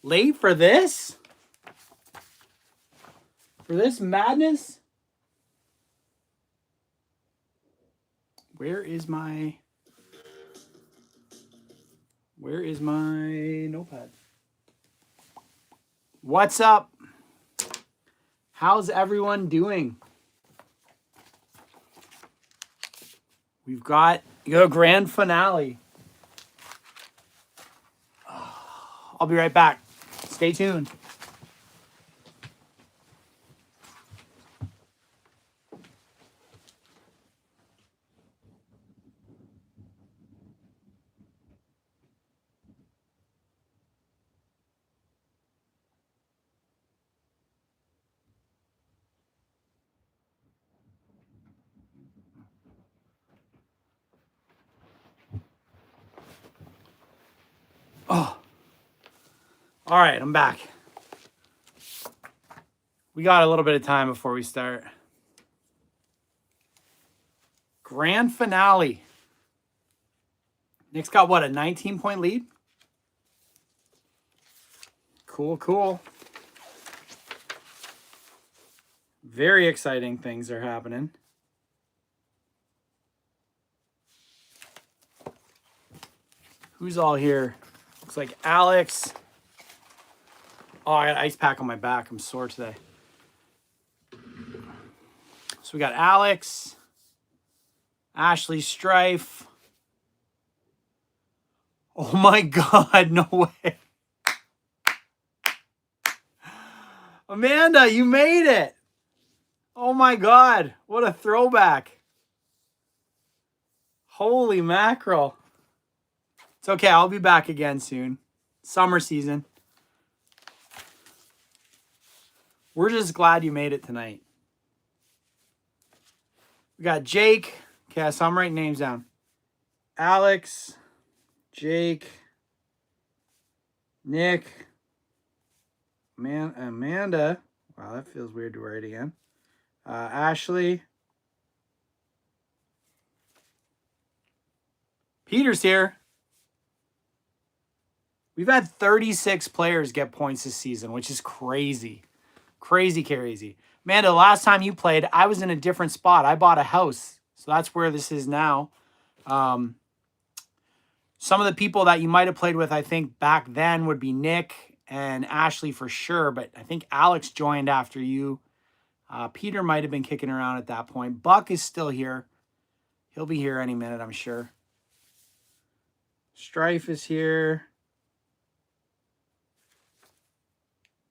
Late for this? For this madness? Where is my notepad? What's up? How's everyone doing? We've got the grand finale. I'll be right back. Stay tuned. Oh. All right, I'm back. We got a little bit of time before we start. Grand finale. Nick's got what, a 19-point lead? Cool. Very exciting things are happening. Who's all here? Looks like Alex. Oh, I got an ice pack on my back. I'm sore today. So we got Alex, Ashley Strife. Oh my God, no way. Amanda, you made it. Oh my God, what a throwback. Holy mackerel. It's okay, I'll be back again soon. Summer season. We're just glad you made it tonight. We got Jake. Okay, so I'm writing names down. Alex, Jake, Nick, Amanda. Wow, that feels weird to write again. Ashley. Peter's here. We've had 36 players get points this season, which is crazy. Crazy. Amanda, last time you played, I was in a different spot. I bought a house. So that's where this is now. Some of the people that you might have played with, I think, back then would be Nick and Ashley for sure. But I think Alex joined after you. Peter might have been kicking around at that point. Buck is still here. He'll be here any minute, I'm sure. Strife is here.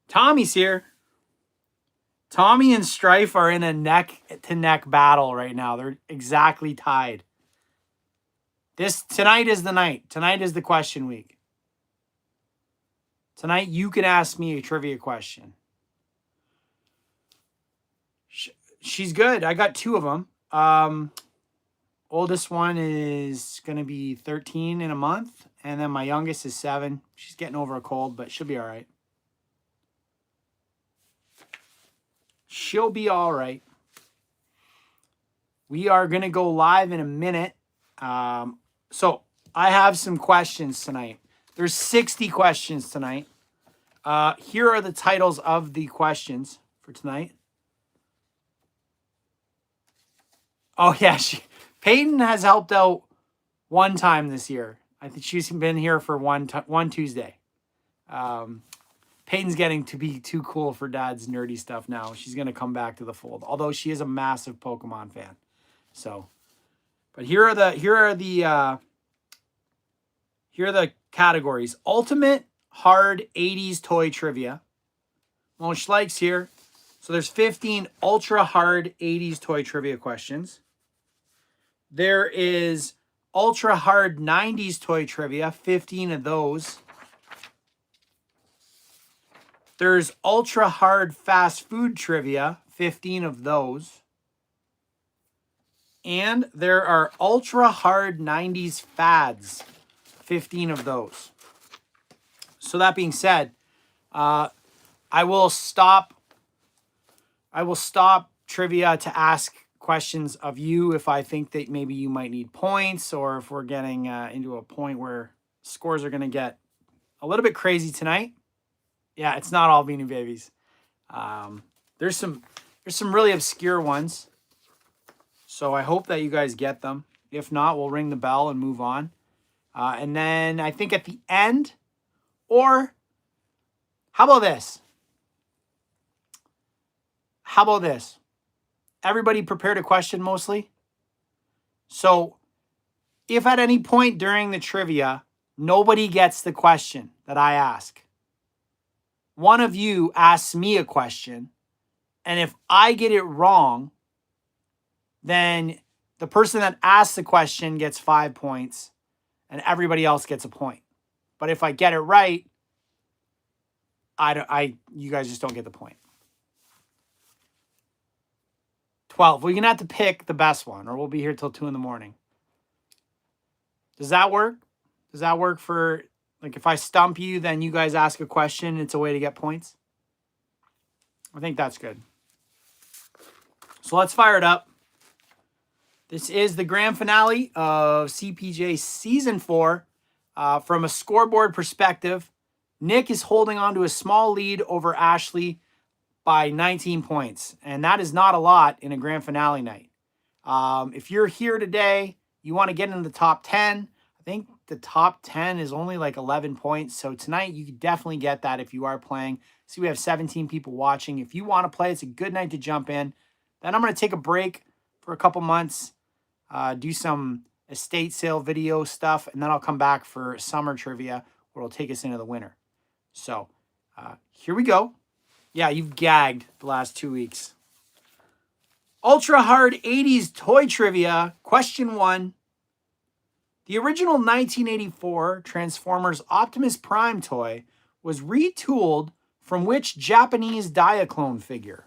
Tommy's here. Tommy and Strife are in a neck-to-neck battle right now. They're exactly tied. Tonight is the night. Tonight is the question week. Tonight, you can ask me a trivia question. She's good. I got two of them. Oldest one is going to be 13 in a month. And then my youngest is 7. She's getting over a cold, but she'll be all right. She'll be all right. We are going to go live in a minute. So I have some questions tonight. There's 60 questions tonight. Here are the titles of the questions for tonight. Oh, yeah. Peyton has helped out one time this year. I think she's been here for one Tuesday. Peyton's getting to be too cool for Dad's nerdy stuff now. She's going to come back to the fold, although she is a massive Pokemon fan. So, but here are the categories. Ultimate hard 80s toy trivia. Mo Schleich's here. So there's 15 ultra hard 80s toy trivia questions. There is ultra hard 90s toy trivia, 15 of those. There's ultra hard fast food trivia, 15 of those. And there are ultra hard 90s fads, 15 of those. So that being said, I will stop trivia to ask questions of you if I think that maybe you might need points, or if we're getting into a point where scores are going to get a little bit crazy tonight. Yeah, it's not all Beanie Babies. There's some really obscure ones. So I hope that you guys get them. If not, we'll ring the bell and move on. And then I think at the end, or how about this? How about this? Everybody prepared a question mostly. So if at any point during the trivia, nobody gets the question that I ask, one of you asks me a question, and if I get it wrong, then the person that asks the question gets 5 points, and everybody else gets a point. But if I get it right, you guys just don't get the point. 12. We're going to have to pick the best one, or we'll be here till 2 in the morning. Does that work? Does that work for, like, if I stump you, then you guys ask a question, it's a way to get points? I think that's good. So let's fire it up. This is the grand finale of CPJ Season 4. From a scoreboard perspective, Nick is holding on to a small lead over Ashley by 19 points. And that is not a lot in a grand finale night. If you're here today, you want to get into the top 10. I think the top 10 is only like 11 points. So tonight you can definitely get that if you are playing. See, we have 17 people watching. If you want to play, it's a good night to jump in. Then I'm going to take a break for a couple months, do some estate sale video stuff, and then I'll come back for summer trivia where it'll take us into the winter. So here we go. Yeah, you've gagged the last 2 weeks. Ultra Hard 80s Toy Trivia. Question 1. The original 1984 Transformers Optimus Prime toy was retooled from which Japanese Diaclone figure?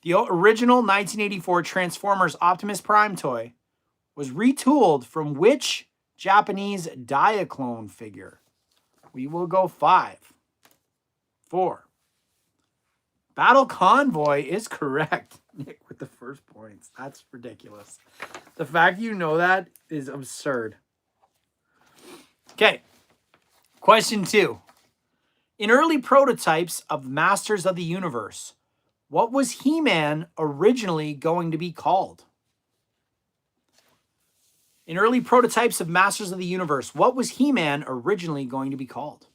The original 1984 Transformers Optimus Prime toy was retooled from which Japanese Diaclone figure? We will go 5, 4. Battle Convoy is correct. Nick with the first points. That's ridiculous. The fact you know that is absurd. Okay. Question 2. In early prototypes of Masters of the Universe, what was He-Man originally going to be called? In early prototypes of Masters of the Universe, what was He-Man originally going to be called?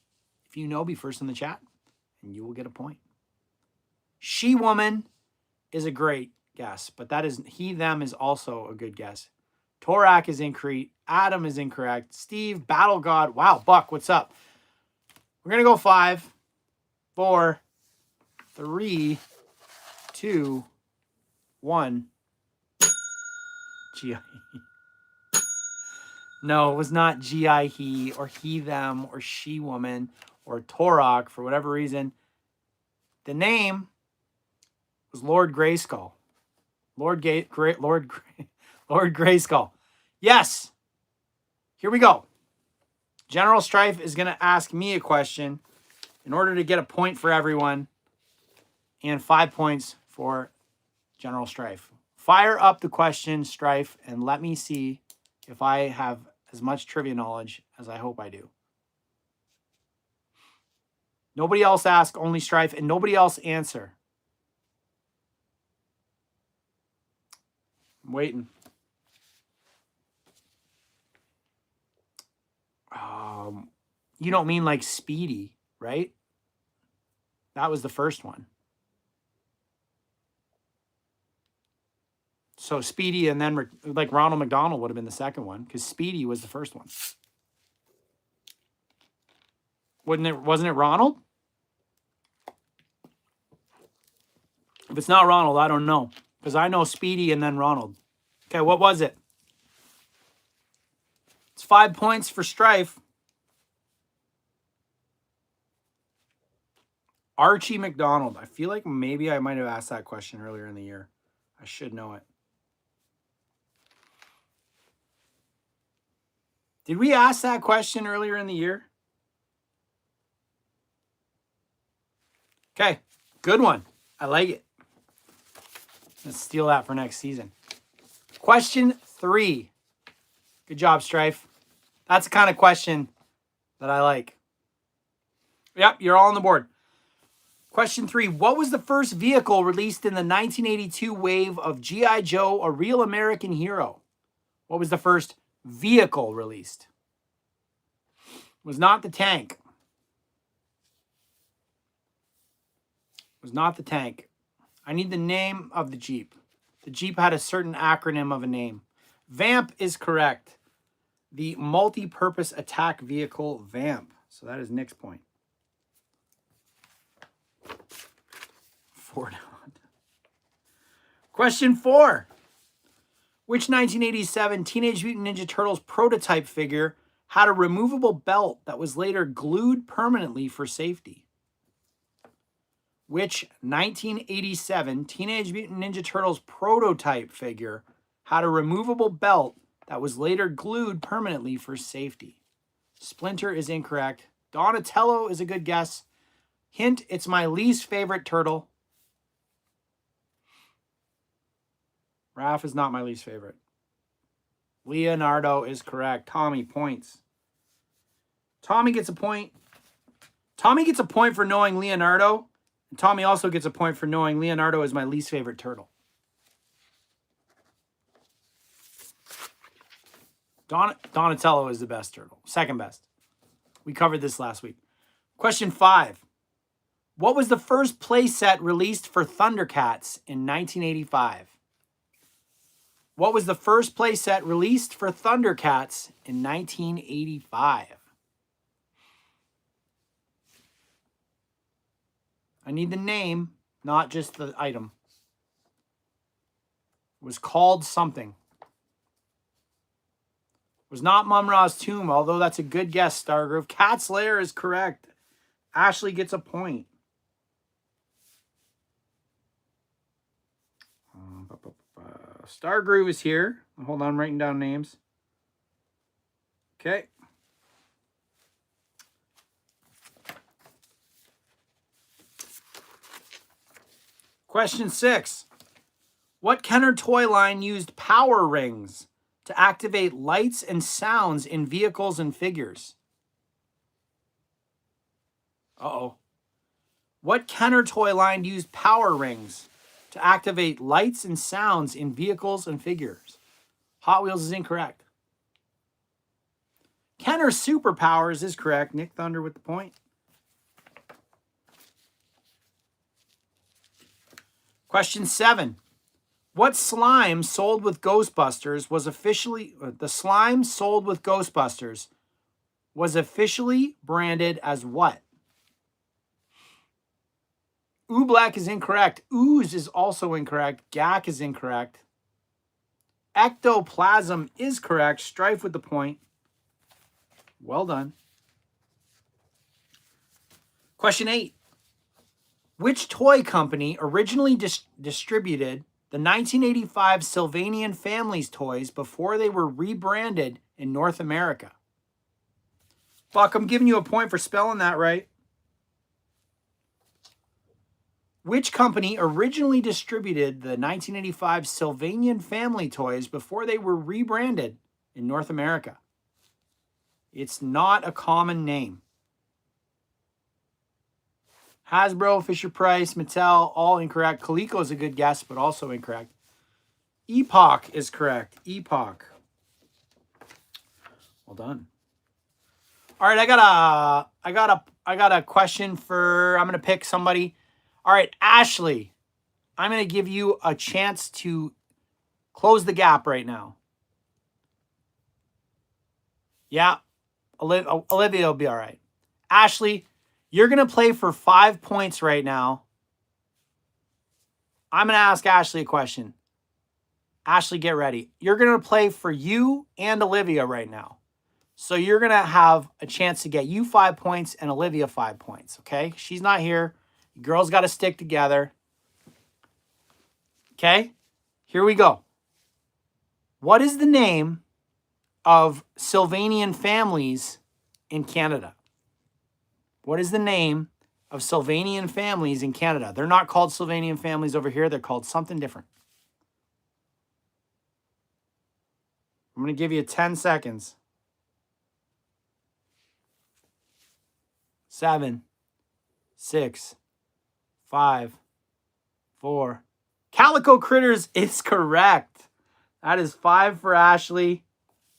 If you know, be first in the chat, and you will get a point. She-Woman is a great guess, but that is he-them is also a good guess. Torak is incorrect. Adam is incorrect. Steve, Battle God. Wow, Buck, what's up? We're going to go 5, 4, 3, 2, 1. G.I. No, it was not G.I. he or he-them or she-woman or Torak for whatever reason. The name was Lord Grayskull. Lord Grayskull. Yes. Here we go. General Strife is going to ask me a question in order to get a point for everyone and 5 points for General Strife. Fire up the question, Strife, and let me see if I have as much trivia knowledge as I hope I do. Nobody else ask, only Strife, and nobody else answer. I'm waiting. You don't mean like Speedy, right? That was the first one. So Speedy and then like Ronald McDonald would have been the second one because Speedy was the first one. Wasn't it Ronald? If it's not Ronald, I don't know. Because I know Speedy and then Ronald. Okay, what was it? It's 5 points for Strife. Archie McDonald. I feel like maybe I might have asked that question earlier in the year. I should know it. Did we ask that question earlier in the year? Okay, good one. I like it. Let's steal that for next season. Question 3. Good job, Strife. That's the kind of question that I like. Yep, you're all on the board. Question 3. What was the first vehicle released in the 1982 wave of G.I. Joe, A Real American Hero? What was the first vehicle released? It was not the tank. It was not the tank. I need the name of the Jeep. The Jeep had a certain acronym of a name. VAMP is correct. The multi-purpose attack vehicle VAMP. So that is Nick's point. 4 down. Question 4. Which 1987 Teenage Mutant Ninja Turtles prototype figure had a removable belt that was later glued permanently for safety? Which 1987 Teenage Mutant Ninja Turtles prototype figure had a removable belt that was later glued permanently for safety? Splinter is incorrect. Donatello is a good guess. Hint, it's my least favorite turtle. Raph is not my least favorite. Leonardo is correct. Tommy, points. Tommy gets a point. Tommy gets a point for knowing Leonardo. And Tommy also gets a point for knowing Leonardo is my least favorite turtle. Donatello is the best turtle. Second best. We covered this last week. Question 5. What was the first playset released for Thundercats in 1985? What was the first playset released for Thundercats in 1985? I need the name, not just the item. It was called something. It was not Mum-Ra's Tomb, although that's a good guess, Stargroove. Cat's Lair is correct. Ashley gets a point. Stargroove is here. Hold on, I'm writing down names. Okay. Question 6. What Kenner toy line used power rings to activate lights and sounds in vehicles and figures? Uh-oh. What Kenner toy line used power rings to activate lights and sounds in vehicles and figures? Hot Wheels is incorrect. Kenner Superpowers is correct. Nick Thunder with the point. Question 7. What slime sold with Ghostbusters was officially... The slime sold with Ghostbusters was officially branded as what? Oobleck is incorrect. Ooze is also incorrect. Gak is incorrect. Ectoplasm is correct. Strife with the point. Well done. Question 8. Which toy company originally distributed the 1985 Sylvanian Families toys before they were rebranded in North America? Buck, I'm giving you a point for spelling that right. Which company originally distributed the 1985 Sylvanian Family toys before they were rebranded in North America? It's not a common name. Hasbro, Fisher-Price, Mattel, all incorrect. Coleco is a good guess, but also incorrect. Epoch is correct. Epoch. Well done. All right, I got a question for, I'm going to pick somebody. All right, Ashley, I'm going to give you a chance to close the gap right now. Yeah, Olivia will be all right. Ashley, you're going to play for 5 points right now. I'm going to ask Ashley a question. Ashley, get ready. You're going to play for you and Olivia right now. So you're going to have a chance to get you 5 points and Olivia 5 points, okay? She's not here. You girls got to stick together. Okay? Here we go. What is the name of Sylvanian families in Canada? What is the name of Sylvanian families in Canada? They're not called Sylvanian families over here. They're called something different. I'm going to give you 10 seconds. 7, 6, 5, 4. Calico Critters is correct. That is 5 for Ashley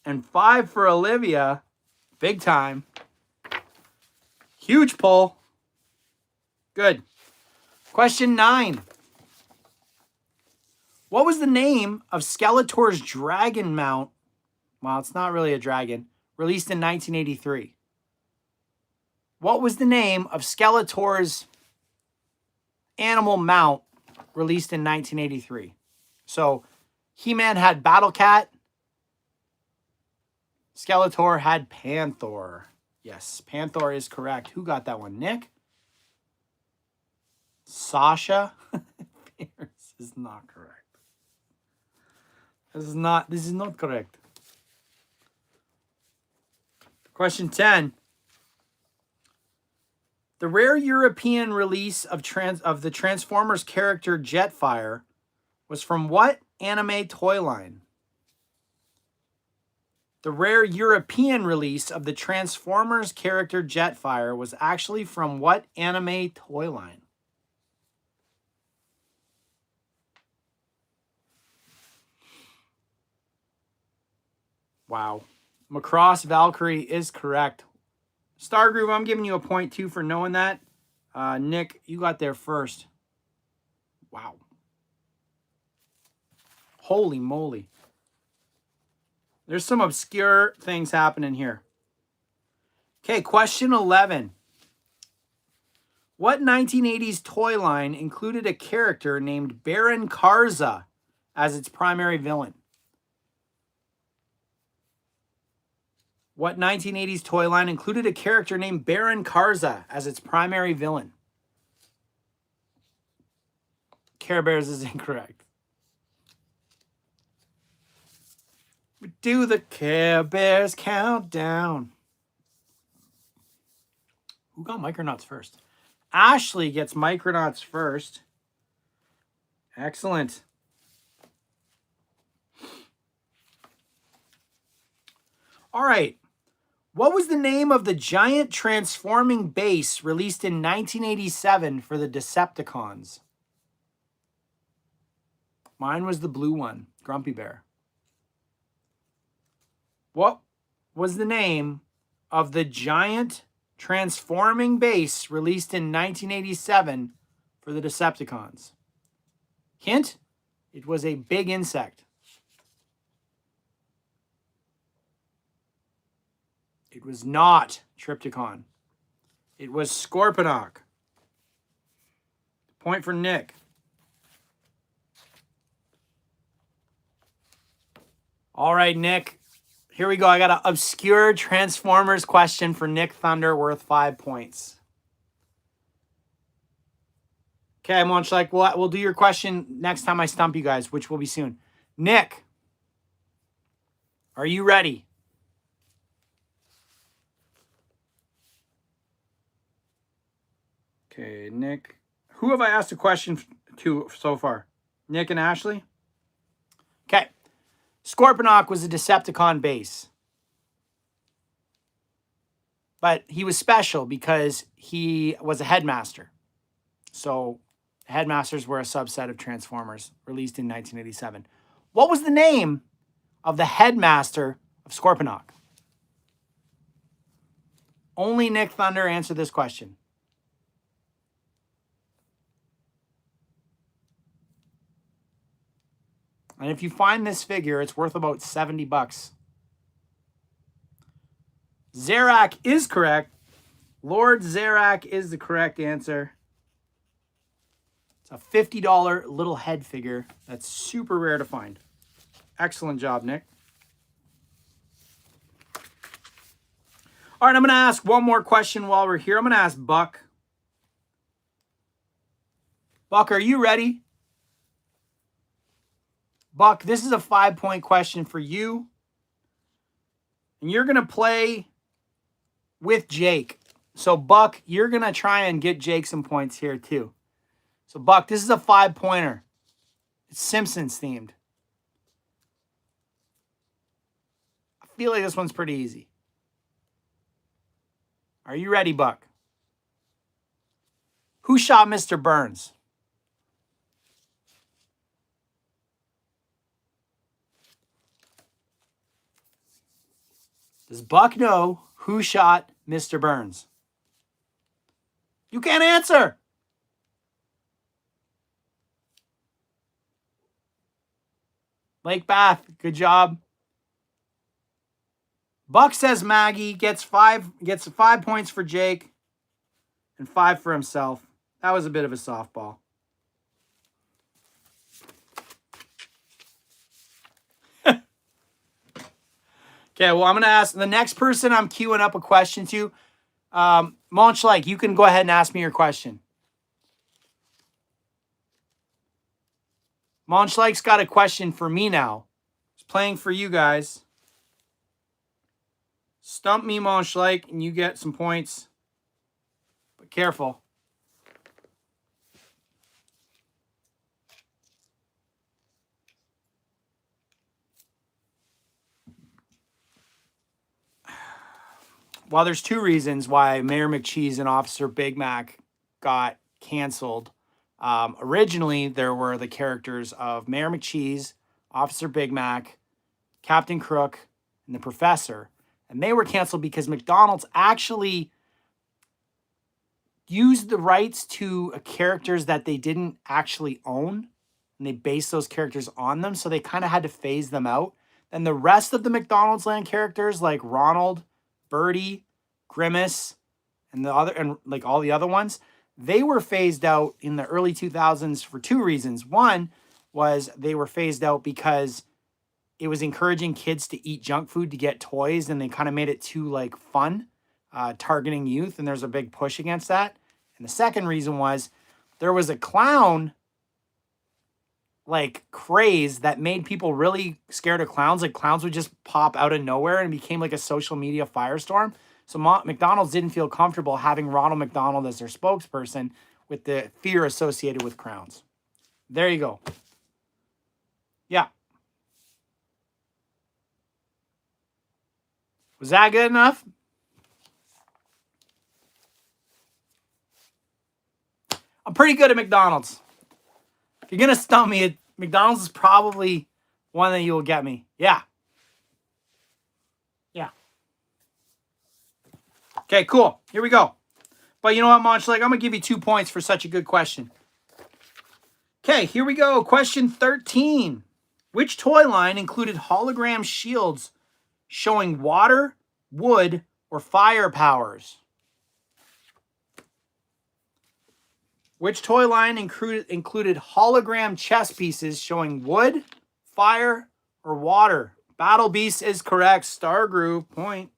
and 5 for Olivia. Big time. Huge pull. Good. Question 9. What was the name of Skeletor's dragon mount? Well, it's not really a dragon. Released in 1983. What was the name of Skeletor's animal mount released in 1983? So, He-Man had Battle Cat. Skeletor had Panther. Yes, Panther is correct. Who got that one? Nick? Sasha? This is not correct. This is not correct. Question 10. The rare European release of the Transformers character Jetfire was from what anime toy line? The rare European release of the Transformers character Jetfire was actually from what anime toy line? Wow. Macross Valkyrie is correct. Stargroove, I'm giving you a point too for knowing that. Nick, you got there first. Wow. Holy moly. There's some obscure things happening here. Okay, question 11. What 1980s toy line included a character named Baron Karza as its primary villain? What 1980s toy line included a character named Baron Karza as its primary villain? Care Bears is incorrect. We do the Care Bears countdown. Who got Micronauts first? Ashley gets Micronauts first. Excellent. All right. What was the name of the giant transforming base released in 1987 for the Decepticons? Mine was the blue one, Grumpy Bear. What was the name of the giant transforming base released in 1987 for the Decepticons? Hint, it was a big insect. It was not Triptychon. It was Scorponok. Point for Nick. All right, Nick. Here we go. I got an obscure Transformers question for Nick Thunder worth 5 points. Okay, Munch, like we'll do your question next time I stump you guys, which will be soon. Nick, are you ready? Okay, Nick. Who have I asked a question to so far? Nick and Ashley? Okay. Scorponok was a Decepticon base. But he was special because he was a headmaster. So headmasters were a subset of Transformers released in 1987. What was the name of the headmaster of Scorponok? Only Nick Thunder answered this question. And if you find this figure, it's worth about $70. Zarak is correct. Lord Zarak is the correct answer. It's a $50 little head figure that's super rare to find. Excellent job, Nick. All right, I'm going to ask one more question while we're here. I'm going to ask Buck. Buck, are you ready? Buck, this is a 5-point question for you. And you're going to play with Jake. So, Buck, you're going to try and get Jake some points here, too. So, Buck, this is a 5-pointer. It's Simpsons themed. I feel like this one's pretty easy. Are you ready, Buck? Who shot Mr. Burns? Does Buck know who shot Mr. Burns? You can't answer. Lake Bath, good job. Buck says Maggie gets 5 points for Jake and 5 for himself. That was a bit of a softball. Okay, well, I'm going to ask the next person I'm queuing up a question to. Monch, you can go ahead and ask me your question. Monch got a question for me now. It's playing for you guys. Stump me, Monch, and you get some points. But careful. Well, there's 2 reasons why Mayor McCheese and Officer Big Mac got canceled. Originally, there were the characters of Mayor McCheese, Officer Big Mac, Captain Crook, and the Professor. And they were canceled because McDonald's actually used the rights to characters that they didn't actually own. And they based those characters on them. So they kind of had to phase them out. And the rest of the McDonald's land characters like Ronald, Birdie, Grimace, and all the other ones, they were phased out in the early 2000s for 2 reasons. One was they were phased out because it was encouraging kids to eat junk food to get toys, and they kind of made it too fun, targeting youth, and there's a big push against that. And the second reason was there was a clown craze that made people really scared of clowns. Clowns would just pop out of nowhere and became a social media firestorm. So McDonald's didn't feel comfortable having Ronald McDonald as their spokesperson with the fear associated with clowns. There you go. Yeah. Was that good enough? I'm pretty good at McDonald's. If you're going to stump me, McDonald's is probably one that you will get me. Yeah. Yeah. Okay, cool. Here we go. But you know what, Monch? I'm going to give you 2 points for such a good question. Okay, here we go. Question 13. Which toy line included hologram shields showing water, wood, or fire powers? Which toy line included hologram chess pieces showing wood, fire, or water? Battle Beast is correct. Star Groove, point.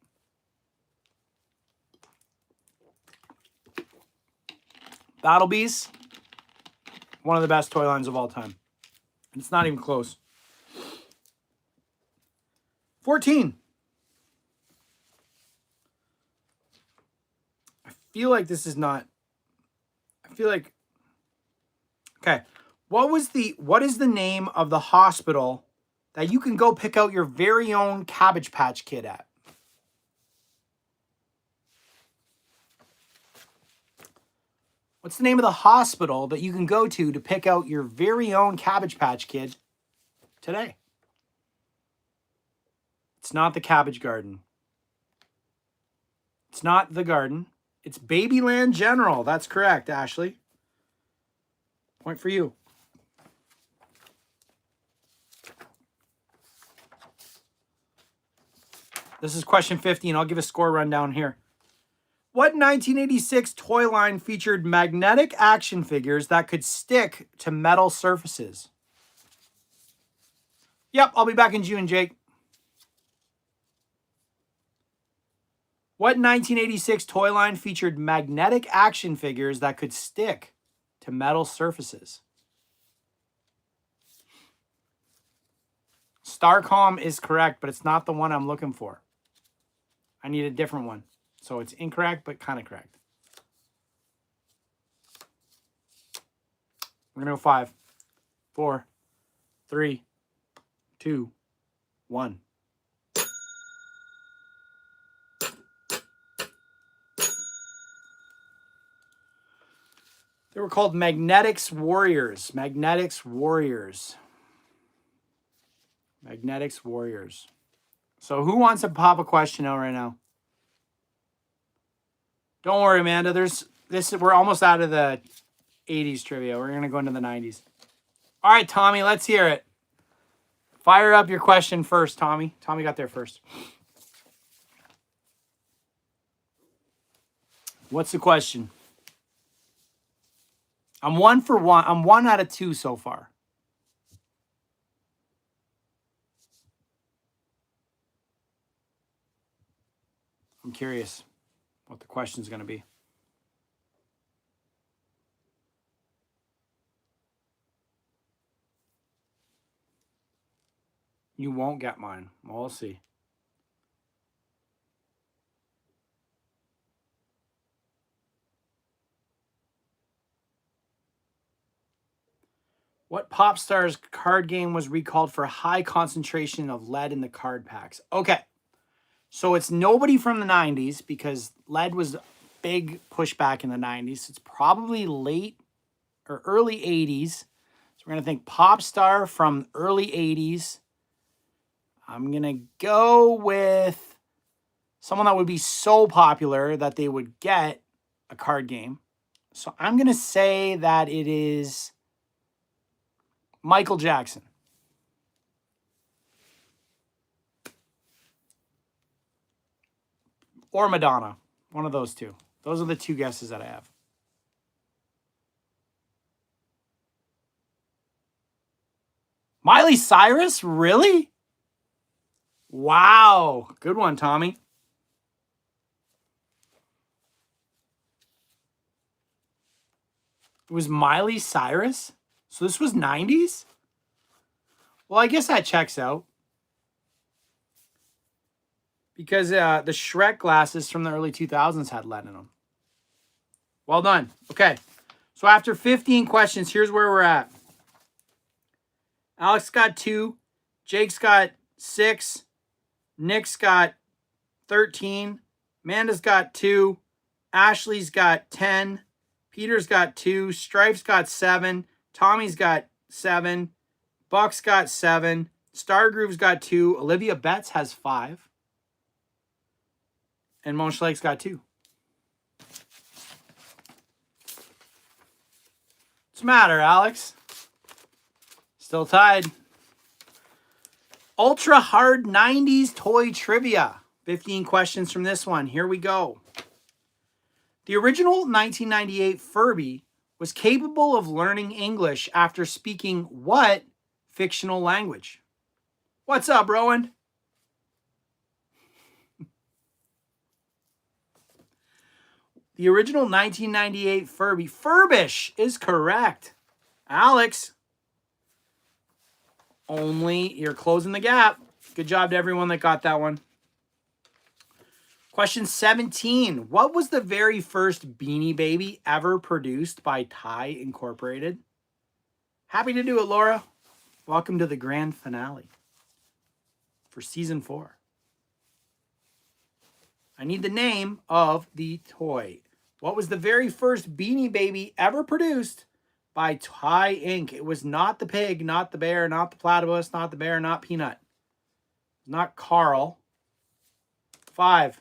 Battle Beast, one of the best toy lines of all time. It's not even close. 14. I feel like this is not... Okay. What is the name of the hospital that you can go pick out your very own Cabbage Patch Kid at? What's the name of the hospital that you can go to pick out your very own Cabbage Patch Kid today? It's not the Cabbage Garden. It's not the garden. It's Babyland General. That's correct, Ashley. Point for you. This is question 15. I'll give a score rundown here. What 1986 toy line featured magnetic action figures that could stick to metal surfaces? Yep, I'll be back in June, Jake. What 1986 toy line featured magnetic action figures that could stick to metal surfaces? Starcom is correct, but it's not the one I'm looking for. I need a different one. So it's incorrect, but kind of correct. We're going to go 5, 4, 3, 2, 1. They were called Magnetics Warriors. Magnetics Warriors. Magnetics Warriors. So who wants to pop a question out right now? Don't worry, Amanda. We're almost out of the 80s trivia. We're going to go into the 90s. All right, Tommy, let's hear it. Fire up your question first, Tommy. Tommy got there first. What's the question? I'm 1 for 1. I'm 1 out of 2 so far. I'm curious what the question's going to be. You won't get mine. We'll see. What pop star's card game was recalled for high concentration of lead in the card packs? Okay. So it's nobody from the 90s because lead was a big pushback in the 90s. It's probably late or early 80s. So we're going to think pop star from early 80s. I'm going to go with someone that would be so popular that they would get a card game. So I'm going to say that it is Michael Jackson. Or Madonna. One of those two. Those are the two guesses that I have. Miley Cyrus? Really? Wow. Good one, Tommy. It was Miley Cyrus? So this was 90s? Well, I guess that checks out. Because the Shrek glasses from the early 2000s had lead in them. Well done. Okay. So after 15 questions, here's where we're at. Alex got 2. Jake's got 6. Nick's got 13. Amanda's got 2. Ashley's got 10. Peter's got 2. Strife's got 7. Tommy's got 7. Buck's got 7. Stargroove's got 2. Olivia Betts has 5. And Monch Lake's got 2. What's the matter, Alex? Still tied. Ultra hard 90s toy trivia. 15 questions from this one. Here we go. The original 1998 Furby was capable of learning English after speaking what fictional language? What's up, Rowan? The original 1998 Furby. Furbish is correct. Alex. Only you're closing the gap. Good job to everyone that got that one. Question 17. What was the very first Beanie Baby ever produced by Ty Incorporated? Happy to do it, Laura. Welcome to the grand finale for season 4. I need the name of the toy. What was the very first Beanie Baby ever produced by Ty Inc.? It was not the pig, not the bear, not the platypus, not the bear, not Peanut. Not Carl. 5,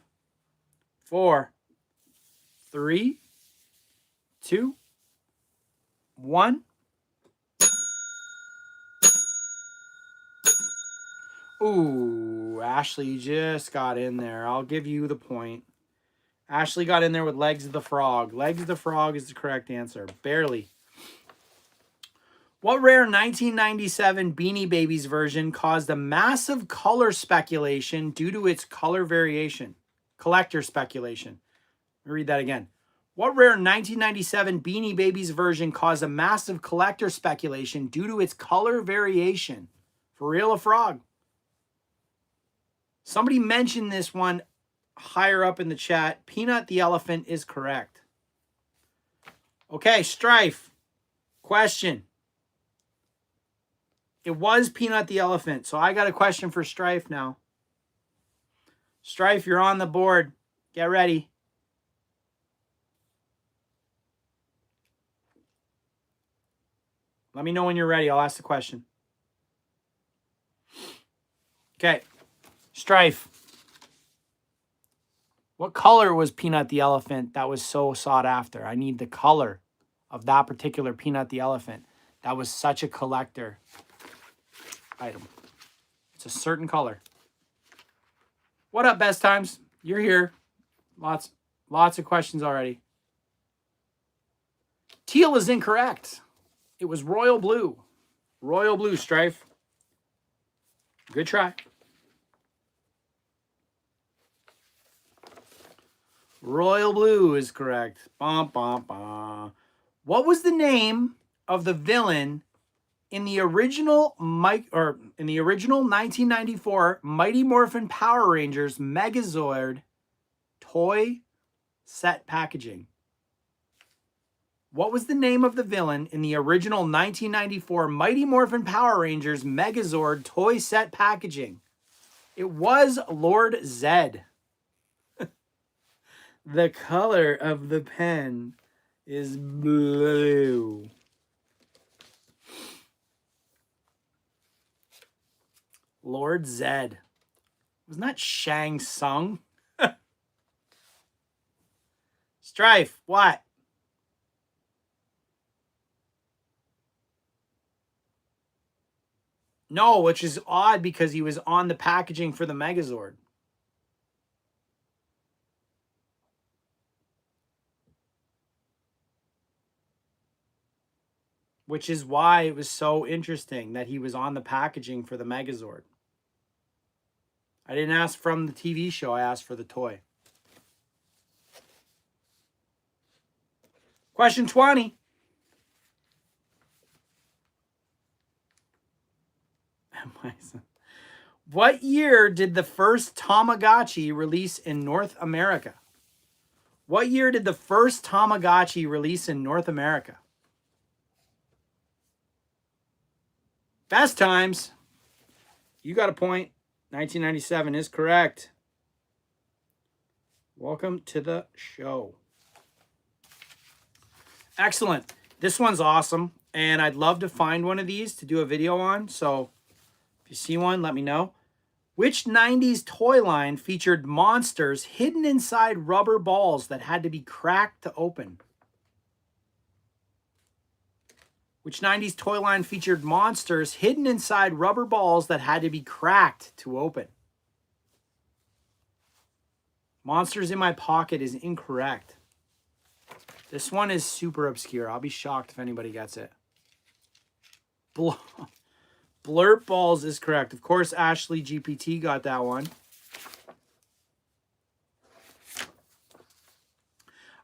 4, 3, 2, 1. Ooh, Ashley just got in there. I'll give you the point. Ashley got in there with Legs of the Frog. Legs of the Frog is the correct answer. Barely. What rare 1997 Beanie Babies version caused a massive color speculation due to its color variation? Collector speculation. Let me read that again. What rare 1997 Beanie Babies version caused a massive collector speculation due to its color variation? For real, a frog? Somebody mentioned this one higher up in the chat. Peanut the elephant is correct. Okay, Strife. Question. It was Peanut the elephant, so I got a question for Strife now. Strife, you're on the board. Get ready. Let me know when you're ready. I'll ask the question. Okay. Strife. What color was Peanut the elephant that was so sought after? I need the color of that particular Peanut the elephant. That was such a collector item. It's a certain color. What up, Best Times? You're here. Lots of questions already. Teal is incorrect. It was royal blue. Royal blue, Strife. Good try. Royal blue is correct. Bum, bum, bum. What was the name of the villain in the original 1994 Mighty Morphin Power Rangers Megazord toy set packaging? What was the name of the villain in the original 1994 Mighty Morphin Power Rangers Megazord toy set packaging? It was Lord Zed. The color of the pen is blue. Lord Zed. Wasn't that Shang Tsung? Strife, what? No, which is odd because he was on the packaging for the Megazord. Which is why it was so interesting that he was on the packaging for the Megazord. I didn't ask from the TV show, I asked for the toy. Question 20. What year did the first Tamagotchi release in North America? What year did the first Tamagotchi release in North America? Best Times. You got a point. 1997 is correct. Welcome to the show. Excellent. This one's awesome. And I'd love to find one of these to do a video on. So if you see one, let me know. Which 90s toy line featured monsters hidden inside rubber balls that had to be cracked to open? Which 90s toy line featured monsters hidden inside rubber balls that had to be cracked to open? Monsters in My Pocket is incorrect. This one is super obscure. I'll be shocked if anybody gets it. Blurp Balls is correct. Of course, Ashley GPT got that one.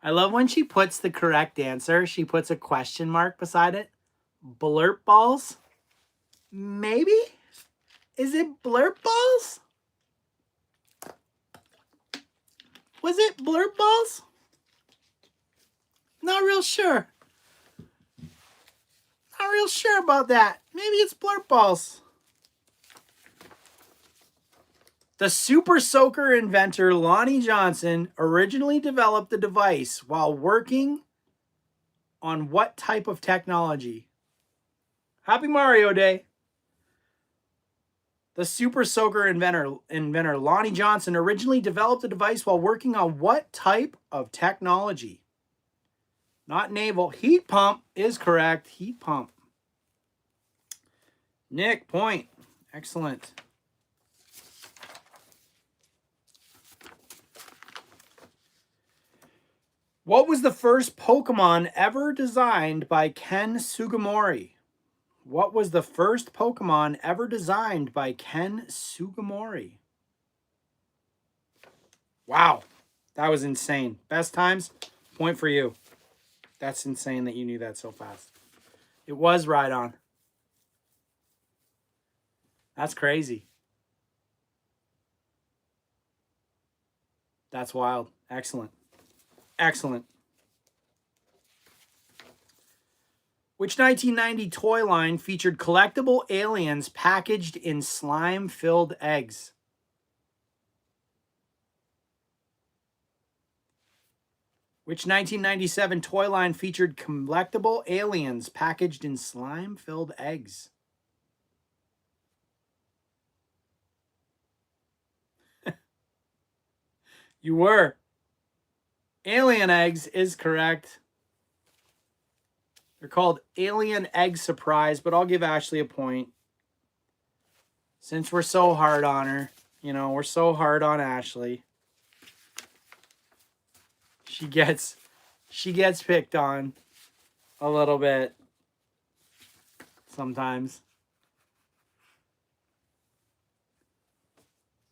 I love when she puts the correct answer. She puts a question mark beside it. Blurp Balls? Maybe? Is it Blurp Balls? Was it Blurp Balls? Not real sure. Not real sure about that. Maybe it's Blurp Balls. The Super Soaker inventor Lonnie Johnson originally developed the device while working on what type of technology? Happy Mario Day. The Super Soaker inventor Lonnie Johnson originally developed the device while working on what type of technology? Not naval. Heat pump is correct. Heat pump. Nick, point. Excellent. What was the first Pokemon ever designed by Ken Sugimori? What was the first Pokemon ever designed by Ken Sugimori? Wow, that was insane. Best Times, point for you. That's insane that you knew that so fast. It was Rhydon. That's crazy. That's wild. Excellent. Excellent. Which 1990 toy line featured collectible aliens packaged in slime-filled eggs? Which 1997 toy line featured collectible aliens packaged in slime-filled eggs? You were. Alien eggs is correct. They're called Alien Egg Surprise, but I'll give Ashley a point. Since we're so hard on her. You know, we're so hard on Ashley. She gets picked on a little bit sometimes.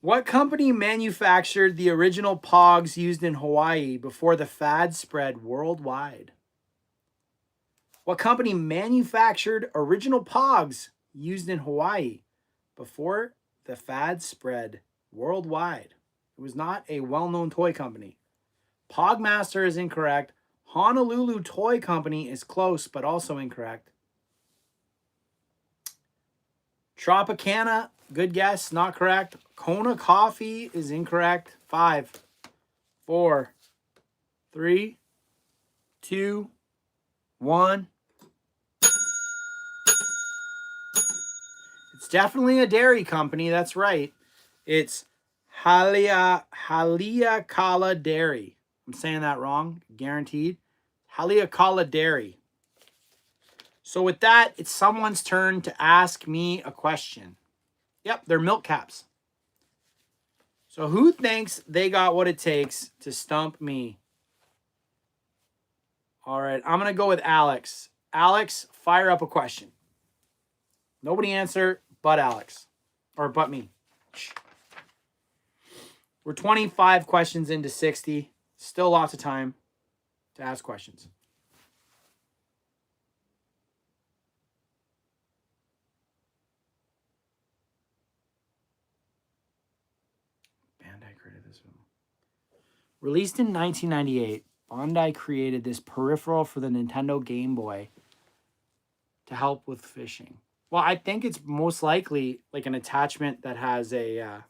What company manufactured the original Pogs used in Hawaii before the fad spread worldwide? What company manufactured original Pogs used in Hawaii before the fad spread worldwide? It was not a well-known toy company. Pogmaster is incorrect. Honolulu Toy Company is close, but also incorrect. Tropicana, good guess, not correct. Kona Coffee is incorrect. 5, 4, 3, 2, 1. It's definitely a dairy company, that's right. It's Haleakala Dairy. I'm saying that wrong, guaranteed. Haleakala Dairy. So with that, it's someone's turn to ask me a question. Yep, they're milk caps. So who thinks they got what it takes to stump me? All right, I'm going to go with Alex. Alex, fire up a question. Nobody answer but Alex. Or but me. We're 25 questions into 60. Still lots of time to ask questions. Bandai created this one. Released in 1998, Bandai created this peripheral for the Nintendo Game Boy to help with fishing. Well, I think it's most likely like an attachment that has a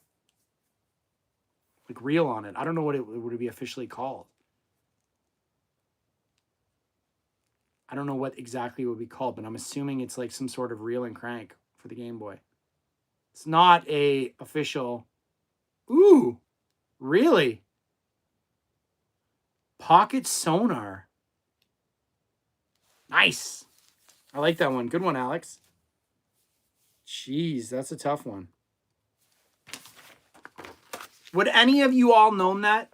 like reel on it. I don't know what it would be officially called. I don't know what exactly it would be called, but I'm assuming it's like some sort of reel and crank for the Game Boy. It's not a official. Ooh, really? Pocket sonar. Nice. I like that one. Good one, Alex. Jeez, that's a tough one. Would any of you all known that?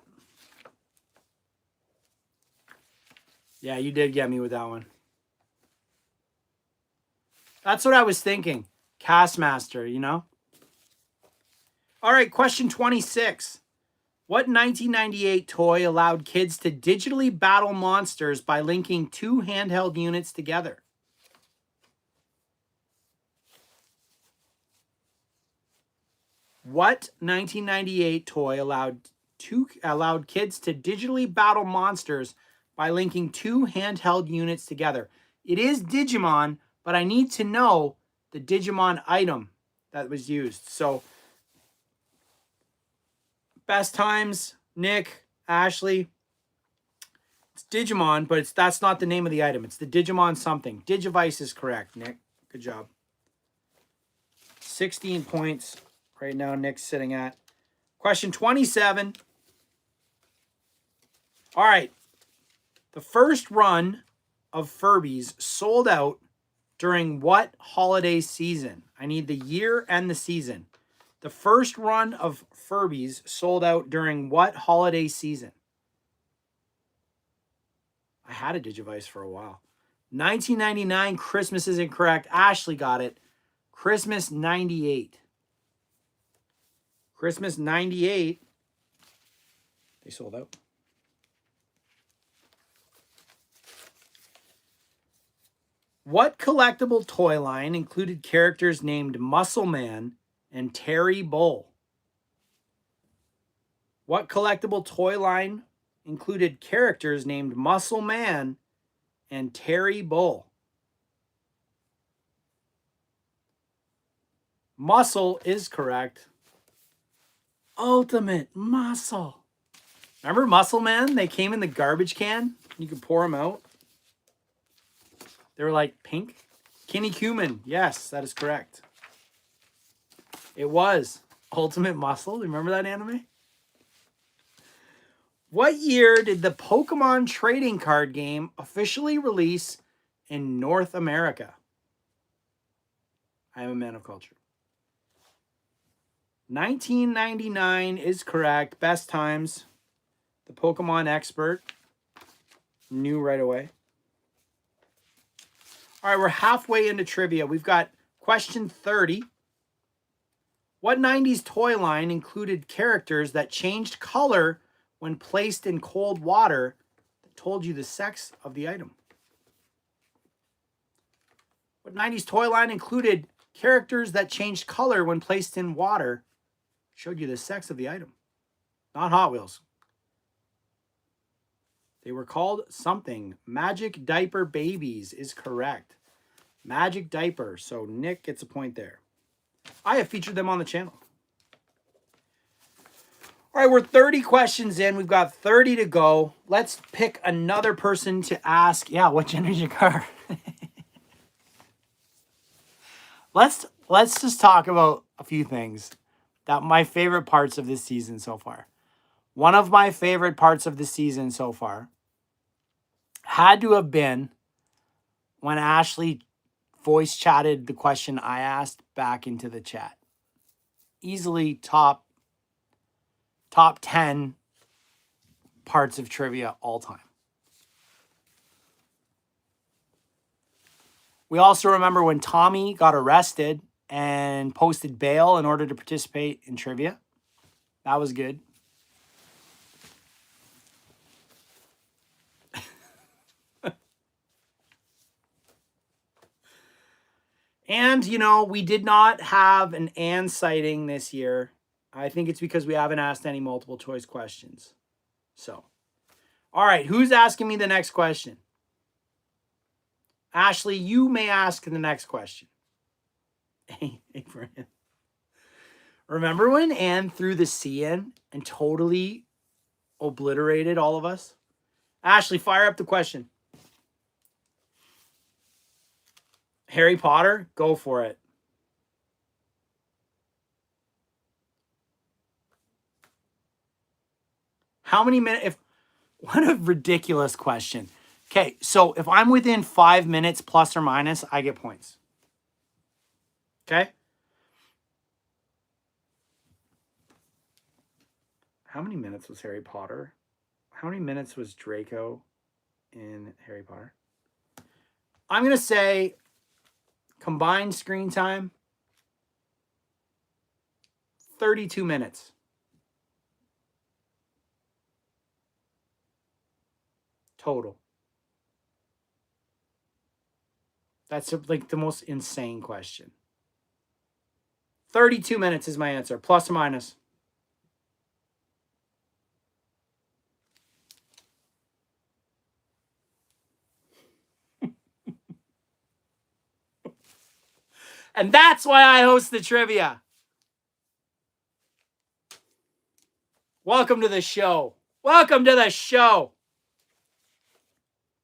Yeah, you did get me with that one. That's what I was thinking. Castmaster, you know? All right, question 26. What 1998 toy allowed kids to digitally battle monsters by linking two handheld units together? What 1998 toy allowed kids to digitally battle monsters by linking two handheld units together? It is Digimon, but I need to know the Digimon item that was used. So, best times, Nick, Ashley. It's Digimon, but that's not the name of the item. It's the Digimon something. Digivice is correct, Nick. Good job. 16 points. Right now, Nick's sitting at. Question 27. All right. The first run of Furbies sold out during what holiday season? I need the year and the season. The first run of Furbies sold out during what holiday season? I had a Digivice for a while. 1999, Christmas is incorrect. Ashley got it. Christmas 98. Christmas 98, they sold out. What collectible toy line included characters named Muscle Man and Terry Bull? What collectible toy line included characters named Muscle Man and Terry Bull? Muscle is correct. Ultimate Muscle. Remember Muscle Man? They came in the garbage can. You could pour them out. They were like pink. Kinney Cumin. Yes, that is correct. It was Ultimate Muscle. Remember that anime? What year did the Pokemon trading card game officially release in North America? I am a man of culture. 1999 is correct. Best times. The Pokemon expert knew right away. All right, we're halfway into trivia. We've got question 30. What 90s toy line included characters that changed color when placed in cold water that told you the sex of the item? What 90s toy line included characters that changed color when placed in water, showed you the sex of the item? Not Hot Wheels. They were called something. Magic Diaper Babies is correct. Magic Diaper. So Nick gets a point there. I have featured them on the channel. All right, we're 30 questions in. We've got 30 to go. Let's pick another person to ask. Yeah, what gender is your car? Let's just talk about a few things that my favorite parts of this season so far. One of my favorite parts of the season so far had to have been when Ashley voice chatted the question I asked back into the chat. Easily top 10 parts of trivia all time. We also remember when Tommy got arrested and posted bail in order to participate in trivia. That was good. And, you know, we did not have an Anne sighting this year. I think it's because we haven't asked any multiple choice questions. So, all right, who's asking me the next question? Ashley, you may ask the next question. Hey, Brian. Remember when Anne threw the C in and totally obliterated all of us? Ashley, fire up the question. Harry Potter, go for it. How many minutes? What a ridiculous question. Okay, so if I'm within 5 minutes plus or minus, I get points. Okay? How many minutes was Harry Potter? How many minutes was Draco in Harry Potter? I'm going to say combined screen time, 32 minutes. Total. That's like the most insane question. 32 minutes is my answer, plus or minus. And that's why I host the trivia. Welcome to the show. Welcome to the show.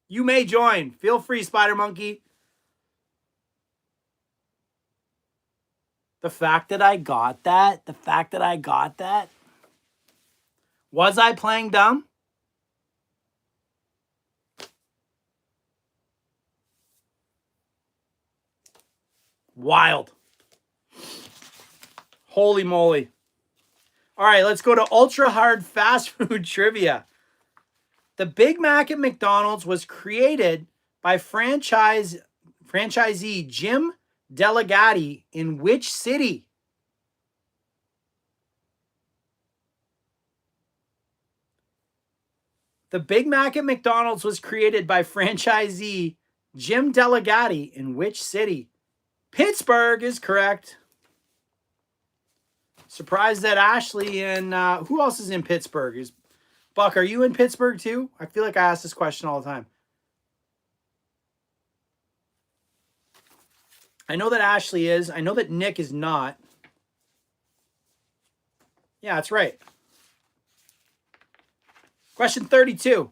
You may join. Feel free, Spider Monkey. The fact that I got that, was I playing dumb? Wild. Holy moly. All right, let's go to ultra hard fast food trivia. The Big Mac at McDonald's was created by franchisee Jim Delegati in which city? The Big Mac at McDonald's was created by franchisee Jim Delegati in which city? Pittsburgh is correct. Surprised that Ashley and who else is in Pittsburgh? Is Buck, are you in Pittsburgh too? I feel like I ask this question all the time. I know that Ashley is. I know that Nick is not. Yeah, that's right. Question 32.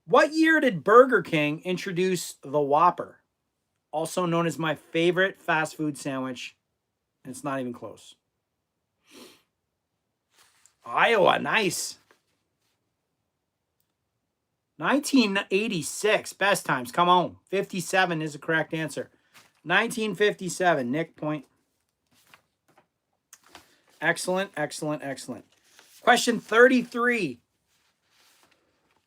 What year did Burger King introduce the Whopper? Also known as my favorite fast food sandwich. And it's not even close. Iowa, nice. 1986, best times. Come on. 57 is the correct answer. 1957, Nick point. Excellent, excellent, excellent. Question 33.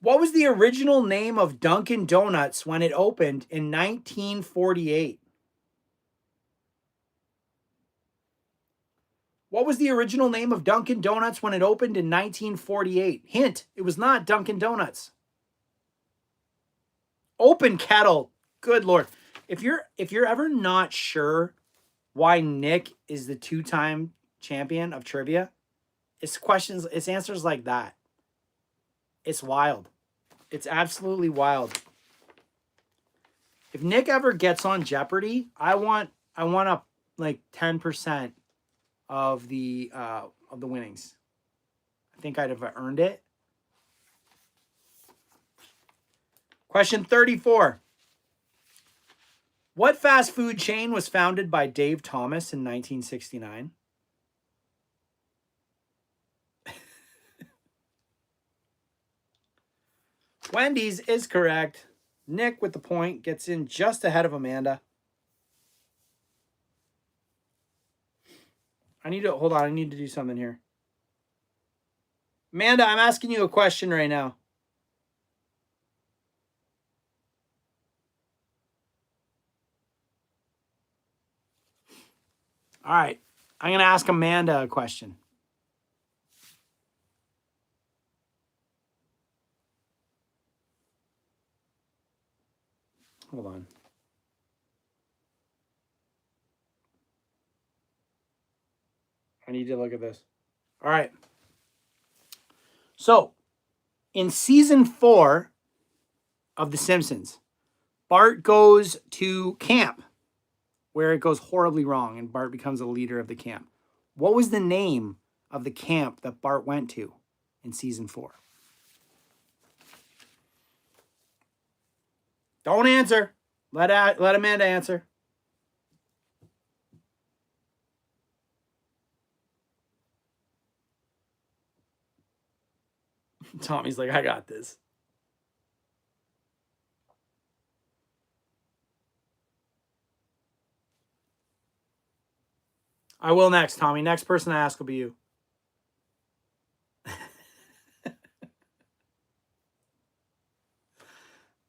What was the original name of Dunkin' Donuts when it opened in 1948? What was the original name of Dunkin' Donuts when it opened in 1948? Hint, it was not Dunkin' Donuts. Open Kettle. Good Lord. If you're ever not sure why Nick is the two-time champion of trivia, it's answers like that. It's wild. It's absolutely wild. If Nick ever gets on Jeopardy, I want a like 10% of the winnings. I think I'd have earned it. Question 34. What fast food chain was founded by Dave Thomas in 1969? Wendy's is correct. Nick with the point gets in just ahead of Amanda. Hold on, I need to do something here. Amanda, I'm asking you a question right now. All right. I'm going to ask Amanda a question. Hold on. I need to look at this. All right. So, in season 4 of The Simpsons, Bart goes to camp where it goes horribly wrong and Bart becomes a leader of the camp. What was the name of the camp that Bart went to in season 4? Don't answer. Let Amanda answer. Tommy's like, I got this. I will next, Tommy. Next person I ask will be you.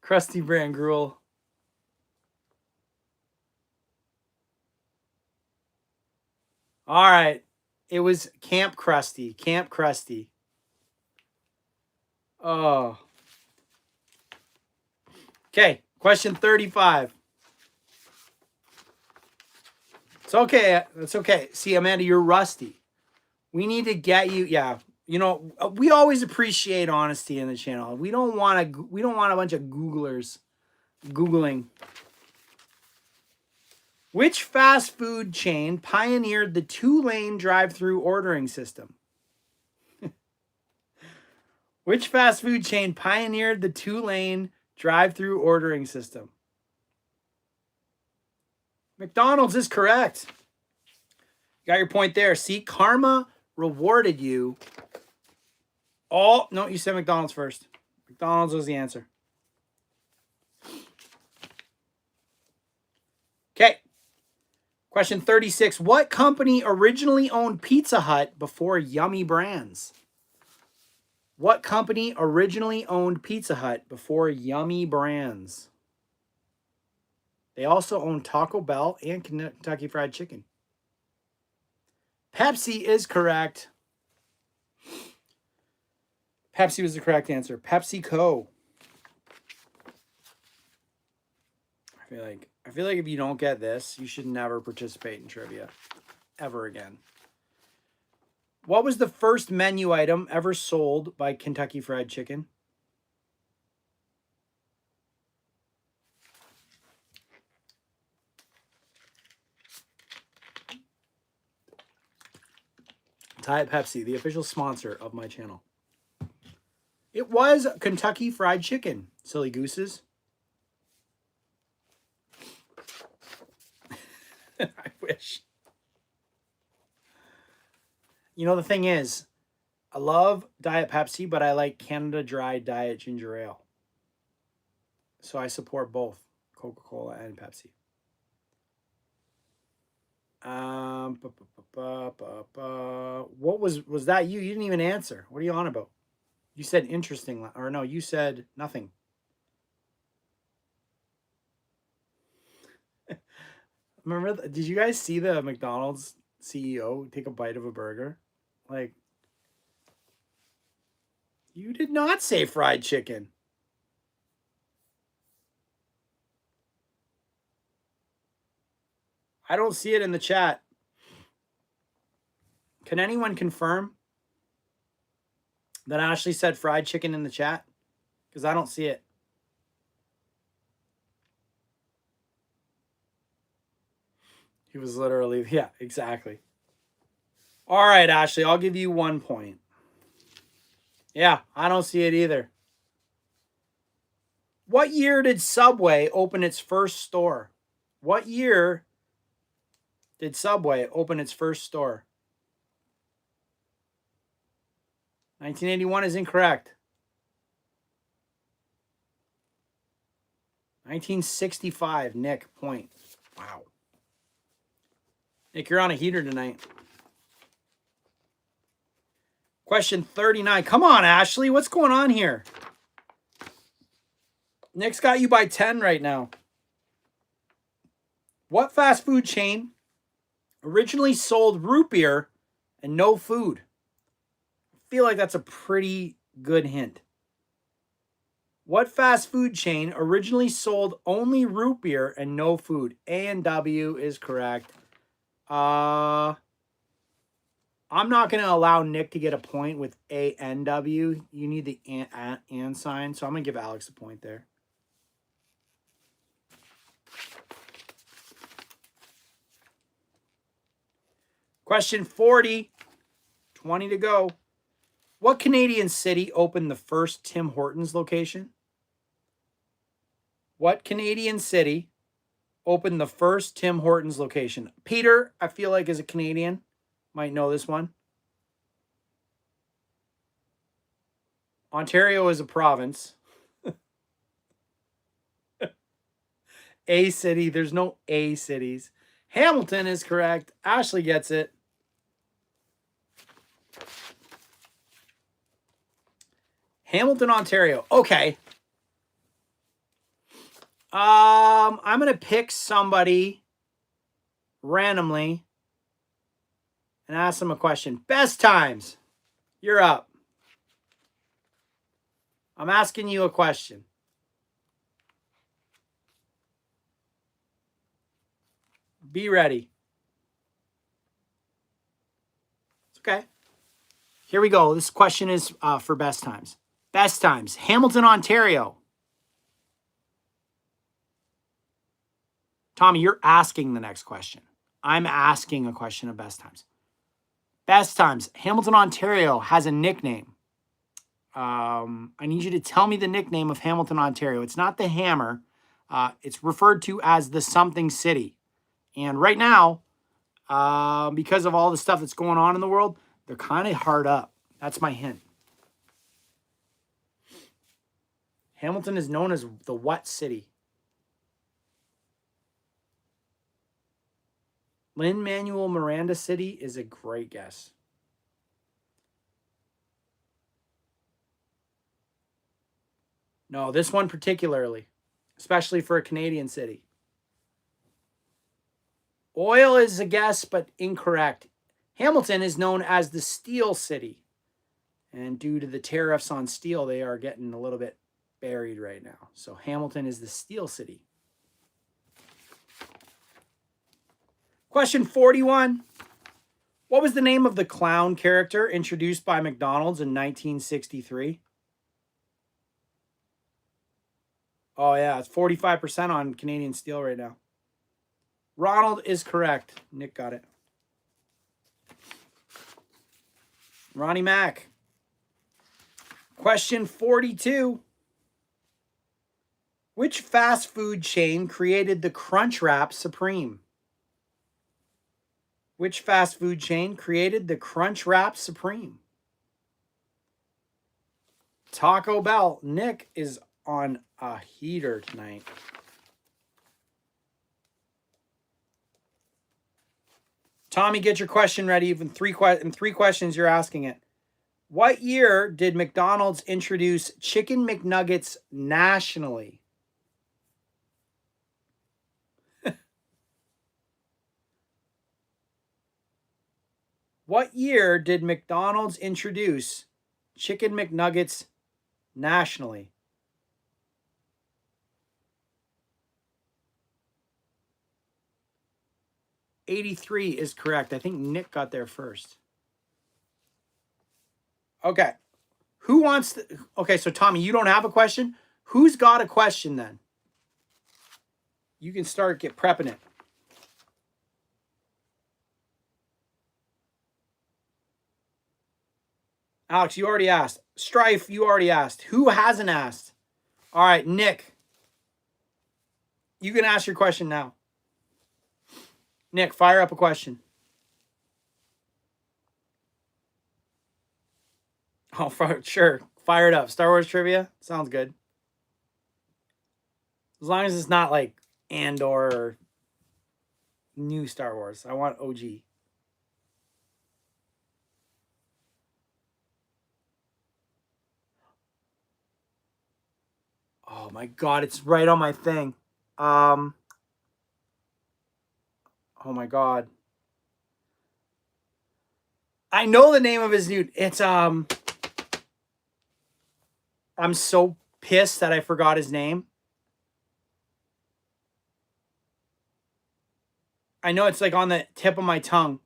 Krusty Brand Gruel. All right. It was Camp Krusty. Camp Krusty. Oh. Okay. Question 35. It's okay. It's okay. See, Amanda, you're rusty. We need to get you. Yeah. You know, we always appreciate honesty in the channel. We don't want a bunch of Googlers Googling. Which fast food chain pioneered the 2-lane drive-through ordering system? Which fast food chain pioneered the 2-lane drive-through ordering system? McDonald's is correct. You got your point there. See, karma rewarded you. No, you said McDonald's first. McDonald's was the answer. Okay. Question 36. What company originally owned Pizza Hut before Yummy Brands? What company originally owned Pizza Hut before Yummy Brands? They also own Taco Bell and Kentucky Fried Chicken. Pepsi is correct. Pepsi was the correct answer. PepsiCo. I feel like if you don't get this, you should never participate in trivia ever again. What was the first menu item ever sold by Kentucky Fried Chicken? Diet Pepsi, the official sponsor of my channel. It was Kentucky Fried Chicken, silly gooses. I wish. You know, the thing is, I love Diet Pepsi, but I like Canada Dry Diet Ginger Ale. So I support both Coca-Cola and Pepsi. What was that you? You didn't even answer. What are you on about? You said interesting, or no, you said nothing. Remember, did you guys see the McDonald's CEO take a bite of a burger? Like, you did not say fried chicken. I don't see it in the chat. Can anyone confirm that Ashley said fried chicken in the chat? Because I don't see it. He was literally, yeah, exactly. All right, Ashley, I'll give you 1 point. Yeah, I don't see it either. What year did Subway open its first store? What year did Subway open its first store? 1981 is incorrect. 1965, Nick, point. Wow. Nick, you're on a heater tonight. Question 39. Come on, Ashley. What's going on here? Nick's got you by 10 right now. What fast food chain originally sold root beer and no food? I feel like that's a pretty good hint. What fast food chain originally sold only root beer and no food? A and W is correct. I'm not going to allow Nick to get a point with A and W. You need the and sign, so I'm going to give Alex a point there. Question 40. 20 to go. What Canadian city opened the first Tim Hortons location? What Canadian city opened the first Tim Hortons location? Peter, I feel like is a Canadian. Might know this one. Ontario is a province. A city. There's no A cities. Hamilton is correct. Ashley gets it. Hamilton, Ontario. Okay. I'm going to pick somebody randomly and ask them a question. Best times. You're up. I'm asking you a question. Be ready. It's okay. Here we go. This question is for best times. Best times. Hamilton, Ontario. Tommy, you're asking the next question. I'm asking a question of best times. Best times. Hamilton, Ontario has a nickname. I need you to tell me the nickname of Hamilton, Ontario. It's not the Hammer. It's referred to as the something city. And right now, because of all the stuff that's going on in the world, they're kind of hard up. That's my hint. Hamilton is known as the what city? Lin-Manuel Miranda City is a great guess. No, this one particularly, especially for a Canadian city. Oil is a guess, but incorrect. Hamilton is known as the Steel City. And due to the tariffs on steel, they are getting a little bit buried right now. So Hamilton is the Steel City. Question 41. What was the name of the clown character introduced by McDonald's in 1963? Oh, yeah, it's 45% on Canadian Steel right now. Ronald is correct. Nick got it. Ronnie Mack. Question 42. Which fast food chain created the Crunchwrap Supreme? Which fast food chain created the Crunchwrap Supreme? Taco Bell. Nick is on a heater tonight. Tommy, get your question ready. In three questions, you're asking it. What year did McDonald's introduce Chicken McNuggets nationally? What year did McDonald's introduce Chicken McNuggets nationally? '83 is correct. I think Nick got there first. Okay. Who wants to... Okay, so Tommy, you don't have a question? Who's got a question then? You can get prepping it. Alex, you already asked. Strife, you already asked. Who hasn't asked? All right, Nick. You can ask your question now. Nick, fire up a question. Oh, sure. Fire it up. Star Wars trivia? Sounds good. As long as it's not like Andor or new Star Wars. I want OG. Oh my God, it's right on my thing. Oh my God. I know the name of his new... It's, I'm so pissed that I forgot his name. I know it's like on the tip of my tongue.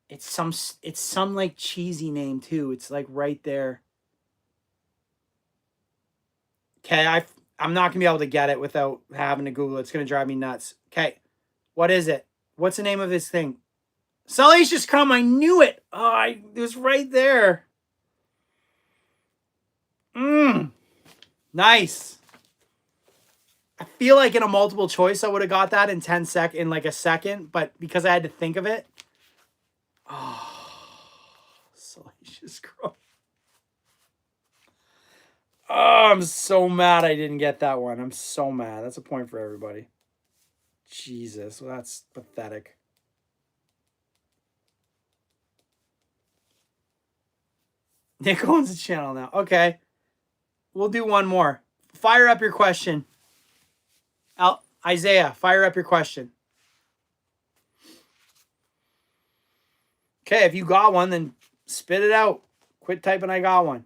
It's some like cheesy name too. It's like right there. Okay, I'm not gonna be able to get it without having to Google it. It's gonna drive me nuts. Okay, what is it? What's the name of this thing? Salacious Crumb. I knew it. Oh, it was right there. Nice. I feel like in a multiple choice I would have got that in in like a second, but because I had to think of it. Oh, Salacious Crumb. Oh, I'm so mad I didn't get that one. I'm so mad. That's a point for everybody. Jesus, well, that's pathetic. Nick owns the channel now. Okay. We'll do one more. Fire up your question. Isaiah, fire up your question. Okay, if you got one, then spit it out. Quit typing I got one.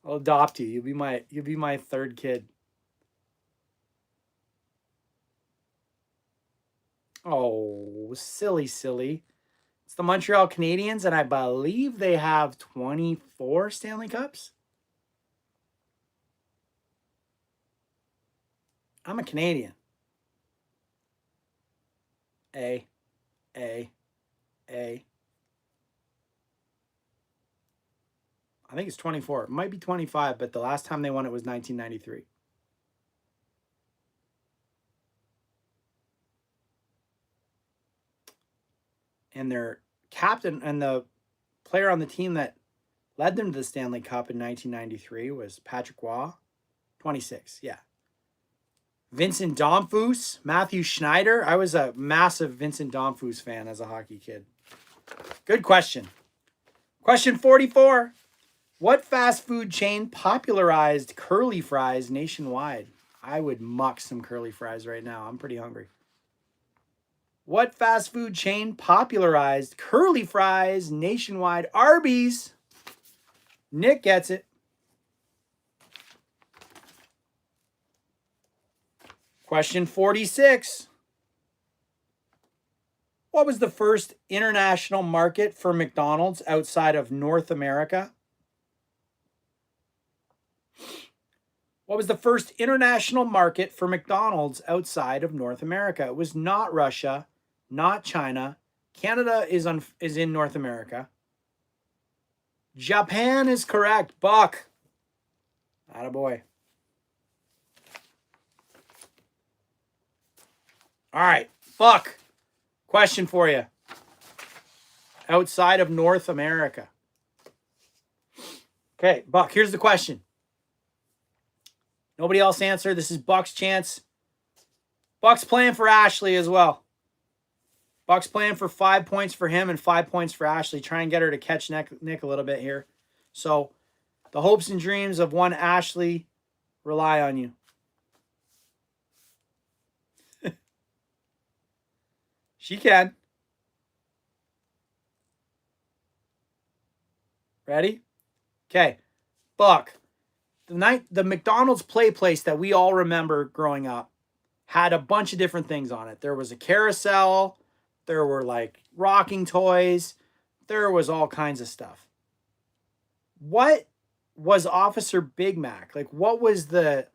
I'll adopt you. You'll be my third kid. Oh, silly. It's the Montreal Canadiens, and I believe they have 24 Stanley Cups. I'm a Canadian. A. I think it's 24. It might be 25, but the last time they won it was 1993. And their captain and the player on the team that led them to the Stanley Cup in 1993 was Patrick Waugh. 26, yeah. Vincent Domfus, Matthew Schneider. I was a massive Vincent Domfus fan as a hockey kid. Good question. Question 44. What fast food chain popularized curly fries nationwide? I would muck some curly fries right now. I'm pretty hungry. What fast food chain popularized curly fries nationwide? Arby's. Nick gets it. Question 46. What was the first international market for McDonald's outside of North America? What was the first international market for McDonald's outside of North America? It was not Russia, not China. Canada is in North America. Japan is correct. Buck. Attaboy. All right, Buck. Question for you. Outside of North America. Okay, Buck, here's the question. Nobody else answer. This is Buck's chance. Buck's playing for Ashley as well. Buck's playing for 5 points for him and 5 points for Ashley. Try and get her to catch Nick a little bit here. So the hopes and dreams of one Ashley rely on you. She can. Ready? Okay. Buck. The McDonald's play place that we all remember growing up had a bunch of different things on it. There was a carousel. There were like rocking toys. There was all kinds of stuff. What was Officer Big Mac? Like, what was the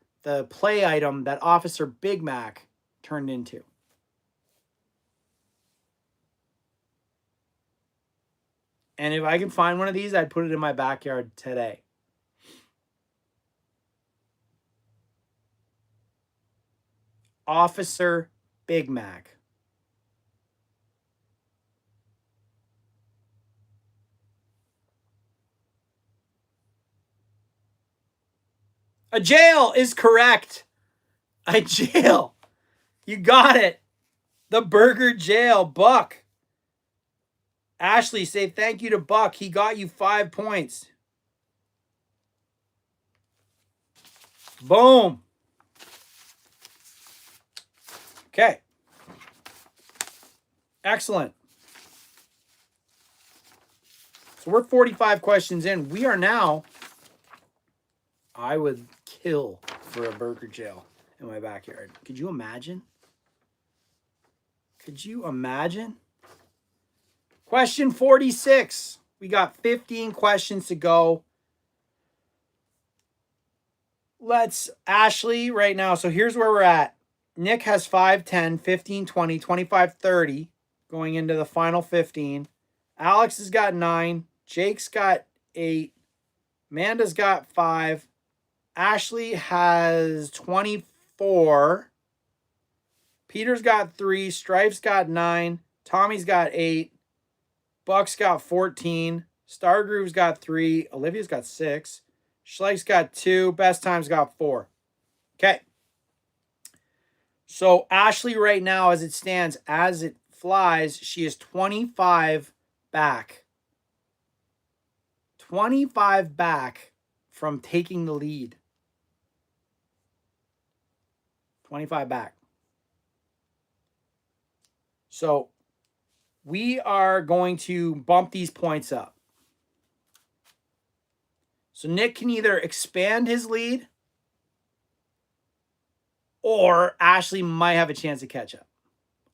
play item that Officer Big Mac turned into? And if I can find one of these, I'd put it in my backyard today. Officer Big Mac. A jail is correct. A jail. You got it. The burger jail. Buck. Ashley, say thank you to Buck. He got you 5 points. Boom. Okay. Excellent. So we're 45 questions in. We are now, I would kill for a burger jail in my backyard. Could you imagine? Could you imagine? Question 46. We got 15 questions to go. Let's, Ashley, right now. So here's where we're at. Nick has 5, 10, 15, 20, 25, 30 going into the final 15. Alex has got 9. Jake's got 8. Amanda's got 5. Ashley has 24. Peter's got 3. Strife's got 9. Tommy's got 8. Buck's got 14. Stargroove's got 3. Olivia's got 6. Schleich's got 2. Best Time's got 4. Okay. So Ashley right now, as it stands, as it flies, she is 25 back. 25 back from taking the lead. 25 back. So we are going to bump these points up. So Nick can either expand his lead or Ashley might have a chance to catch up.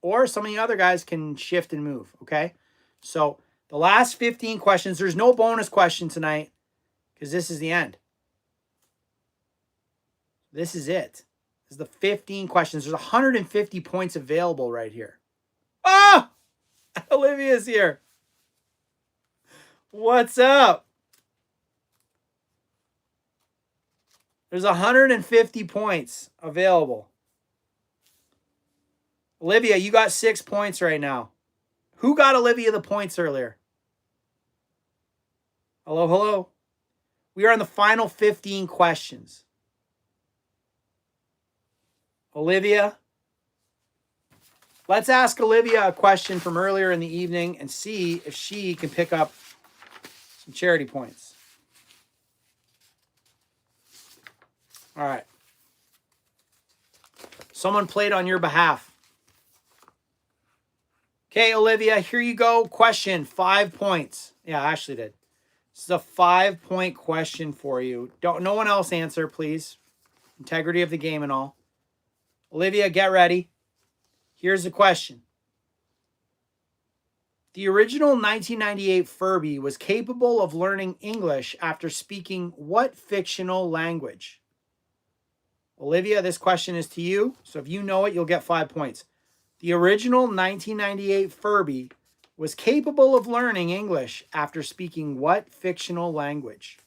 Or some of the other guys can shift and move, okay? So the last 15 questions, there's no bonus question tonight because this is the end. This is it. This is the 15 questions. There's 150 points available right here. Oh! Olivia's here. What's up? There's 150 points available. Olivia, you got 6 points right now. Who got Olivia the points earlier? Hello, hello. We are on the final 15 questions. Olivia. Let's ask Olivia a question from earlier in the evening and see if she can pick up some charity points. All right. Someone played on your behalf. Okay, Olivia, here you go. Question, 5 points. Yeah, Ashley did. This is a 5-point question for you. No one else answer, please. Integrity of the game and all. Olivia, get ready. Here's the question. The original 1998 Furby was capable of learning English after speaking what fictional language? Olivia, this question is to you. So if you know it, you'll get 5 points. The original 1998 Furby was capable of learning English after speaking what fictional language?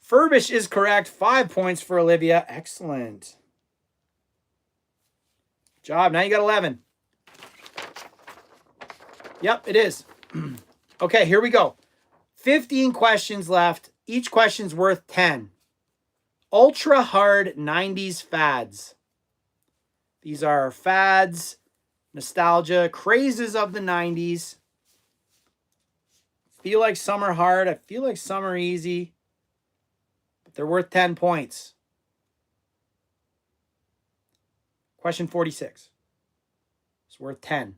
Furbish is correct. 5 points for Olivia. Excellent job. Now you got 11. Yep, it is. Okay, here we go. 15 questions left. Each question's worth 10. Ultra hard 90s fads. These are fads, nostalgia, crazes of the 90s. Feel like some are hard. I feel like some are easy. But they're worth 10 points. Question 46. It's worth 10.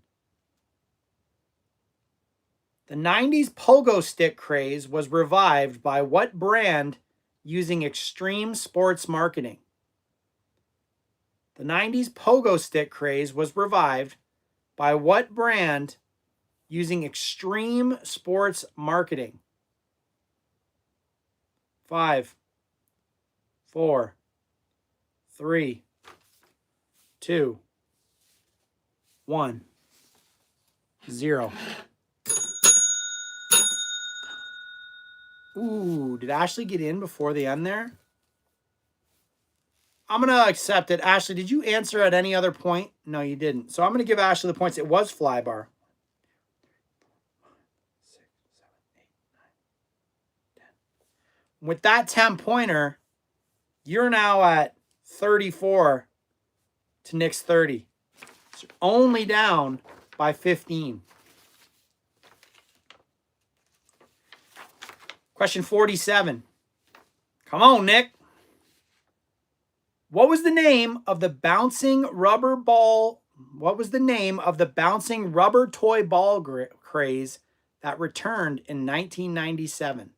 The 90s pogo stick craze was revived by what brand using extreme sports marketing? The 90s pogo stick craze was revived by what brand using extreme sports marketing? 5, 4, 3, 2, 1, 0. Ooh, did Ashley get in before the end there? I'm going to accept it. Ashley, did you answer at any other point? No, you didn't. So I'm going to give Ashley the points. It was Flybar. 6, 7, 8, 9, 10. With that 10-pointer, you're now at 34 to Nick's 30. So only down by 15. Question 47. Come on, Nick. What was the name of the bouncing rubber ball? What was the name of the bouncing rubber toy ball craze that returned in 1997?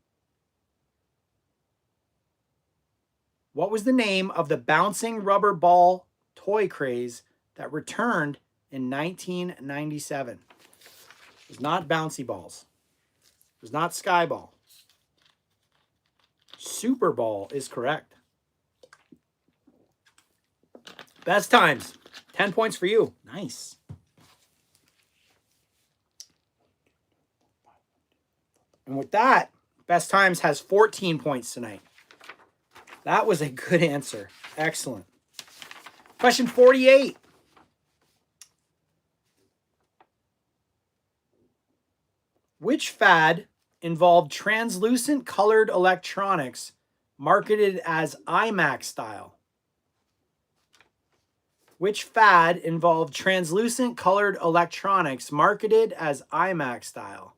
What was the name of the bouncing rubber ball toy craze that returned in 1997? It was not bouncy balls. It was not Sky Ball. Super Ball is correct. Best times. 10 points for you. Nice. And with that, Best Times has 14 points tonight. That was a good answer. Excellent. Question 48. Which fad involved translucent colored electronics marketed as iMac style? Which fad involved translucent colored electronics marketed as iMac style?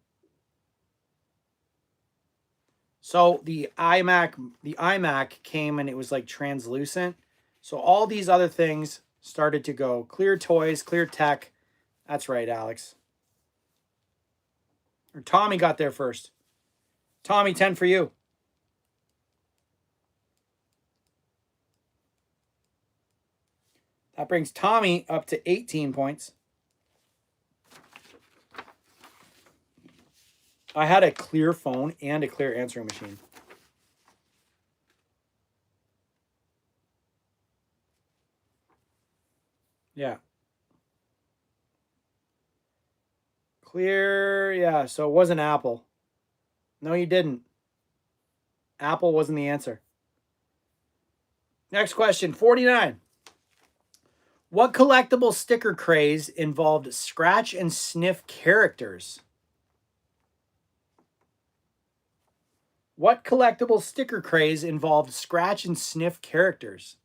So the iMac came and it was like translucent. So all these other things started to go. Clear toys, clear tech. That's right, Alex. Or Tommy got there first. Tommy, 10 for you. That brings Tommy up to 18 points. I had a clear phone and a clear answering machine. Yeah. Clear, yeah, so it wasn't Apple. No, you didn't. Apple wasn't the answer. Next question, 49. What collectible sticker craze involved scratch and sniff characters? What collectible sticker craze involved scratch and sniff characters?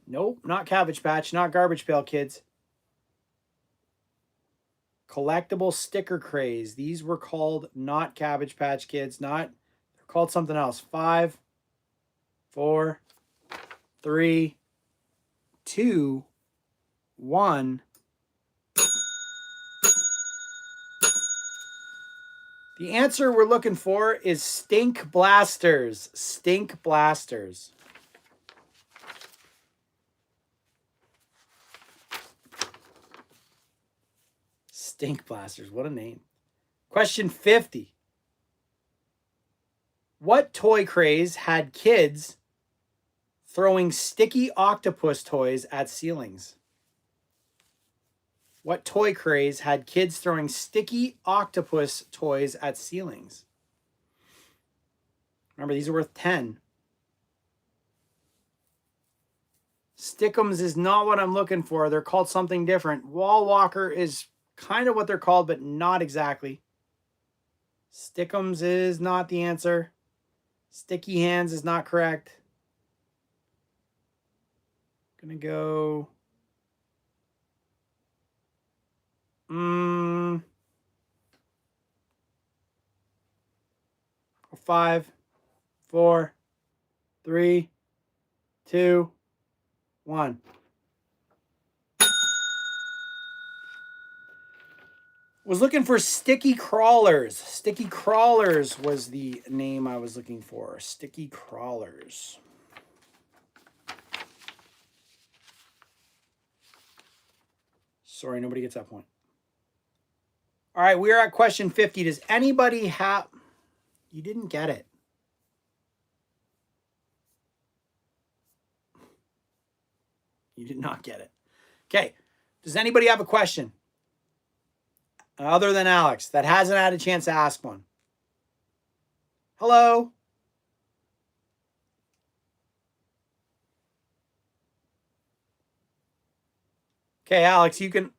Nope, not Cabbage Patch, not Garbage Pail Kids. Collectible sticker craze. These were called not Cabbage Patch Kids, they're called something else. 5, 4, 3, 2, 1. The answer we're looking for is Stink Blasters. Stink Blasters. Stink Blasters. What a name. Question 50. What toy craze had kids throwing sticky octopus toys at ceilings? What toy craze had kids throwing sticky octopus toys at ceilings? Remember, these are worth 10. Stick'ems is not what I'm looking for. They're called something different. Wall walker is kind of what they're called, but not exactly. Stick'ems is not the answer. Sticky hands is not correct. Gonna go. 5, 4, 3, 2, 1. Was looking for sticky crawlers. Sticky crawlers was the name I was looking for. Sticky crawlers. Sorry, nobody gets that point. All right, we are at question 50. Does anybody have... You didn't get it. You did not get it. Okay. Does anybody have a question other than Alex that hasn't had a chance to ask one? Hello? Okay, Alex, you can...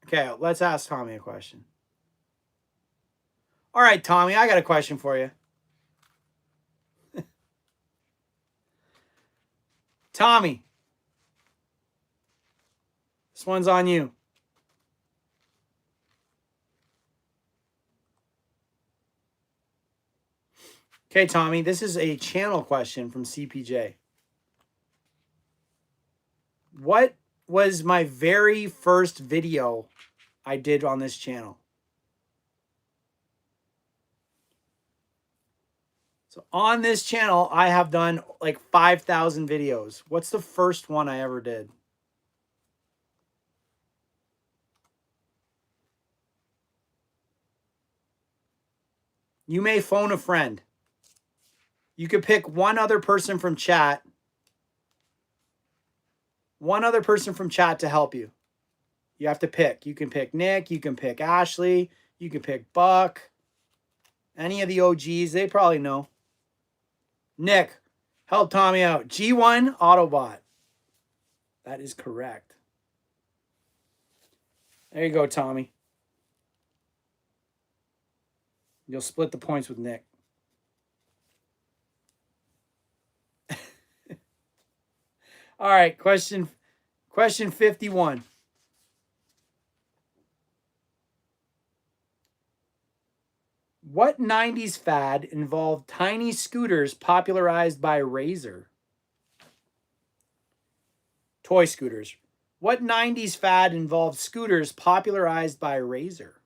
Okay, let's ask Tommy a question. All right, Tommy, I got a question for you. Tommy, this one's on you. Okay, Tommy, this is a channel question from CPJ. What was my very first video I did on this channel? So on this channel, I have done like 5,000 videos. What's the first one I ever did? You may phone a friend. You could pick one other person from chat. One other person from chat to help you. You have to pick. You can pick Nick. You can pick Ashley. You can pick Buck. Any of the OGs. They probably know. Nick, help Tommy out. G1 Autobot. That is correct. There you go, Tommy. You'll split the points with Nick. All right, question 51. What 90s fad involved tiny scooters popularized by Razor? Toy scooters. What 90s fad involved scooters popularized by Razor?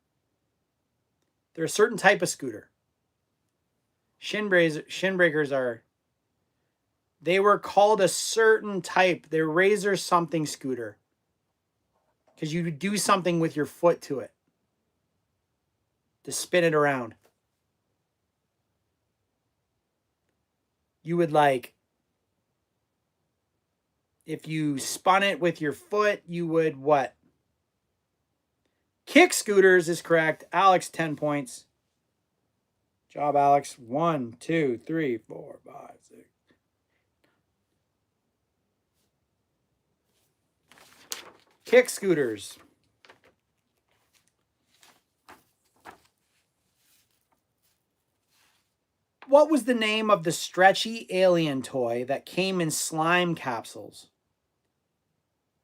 They're a certain type of scooter. Shin breakers are... They were called a certain type. They're Razor something scooter. Because you do something with your foot to it. To spin it around. You would like... If you spun it with your foot, you would what? Kick scooters is correct. Alex, 10 points. Job, Alex. 1, 2, 3, 4, 5, 6. Kick scooters. What was the name of the stretchy alien toy that came in slime capsules?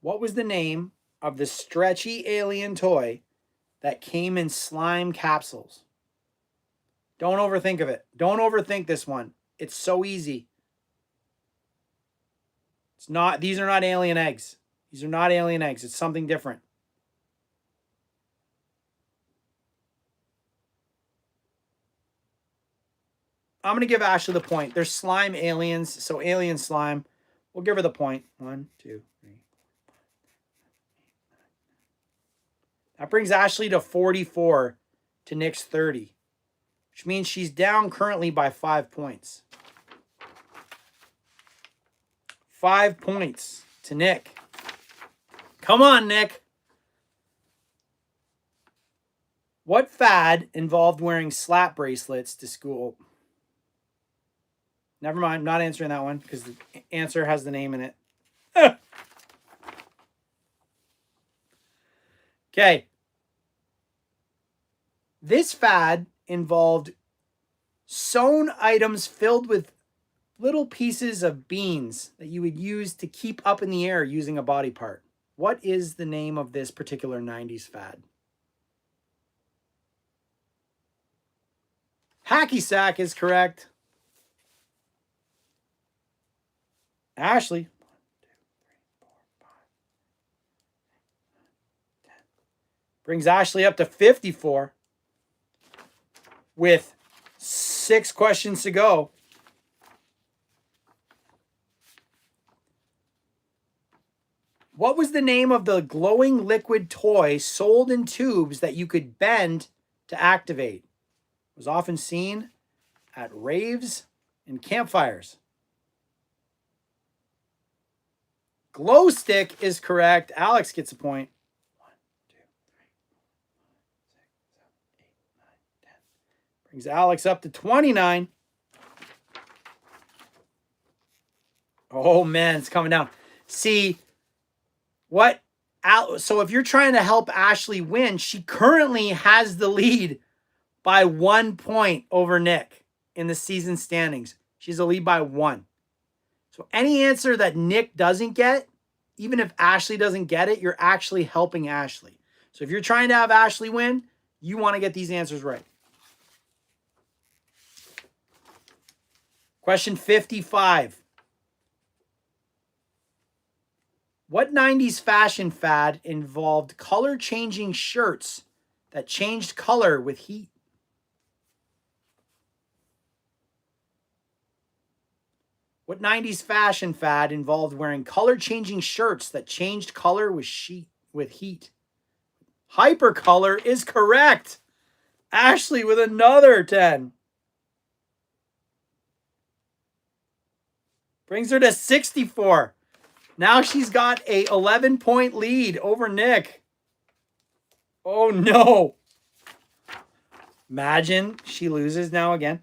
What was the name of the stretchy alien toy that came in slime capsules? Don't overthink of it. Don't overthink this one. It's so easy. It's not, these are not alien eggs. These are not alien eggs. It's something different. I'm going to give Ashley the point. They're slime aliens, so alien slime. We'll give her the point. 1, 2, 3. That brings Ashley to 44 to Nick's 30. which means she's down currently by 5 points. 5 points to Nick. Come on, Nick. What fad involved wearing slap bracelets to school? Never mind, I'm not answering that one because the answer has the name in it. Okay. This fad involved sewn items filled with little pieces of beans that you would use to keep up in the air using a body part. What is the name of this particular 90s fad? Hacky sack is correct. Ashley. 1, 2, 3, 4, 5, 10. Brings Ashley up to 54 with 6 questions to go. What was the name of the glowing liquid toy sold in tubes that you could bend to activate? It was often seen at raves and campfires. Glow stick is correct. Alex gets a point. 1, 2, 3, 4, 5, 6, 7, 8, 9, 10. Brings Alex up to 29. Oh man, it's coming down. See what? So if you're trying to help Ashley win, she currently has the lead by 1 point over Nick in the season standings. She's a lead by 1. So any answer that Nick doesn't get, even if Ashley doesn't get it, you're actually helping Ashley. So if you're trying to have Ashley win, you want to get these answers right. Question 55. What 90s fashion fad involved color-changing shirts that changed color with heat? What 90s fashion fad involved wearing color-changing shirts that changed color with heat? Hypercolor is correct. Ashley with another 10. Brings her to 64. Now she's got a 11-point lead over Nick. Oh no. Imagine she loses now again.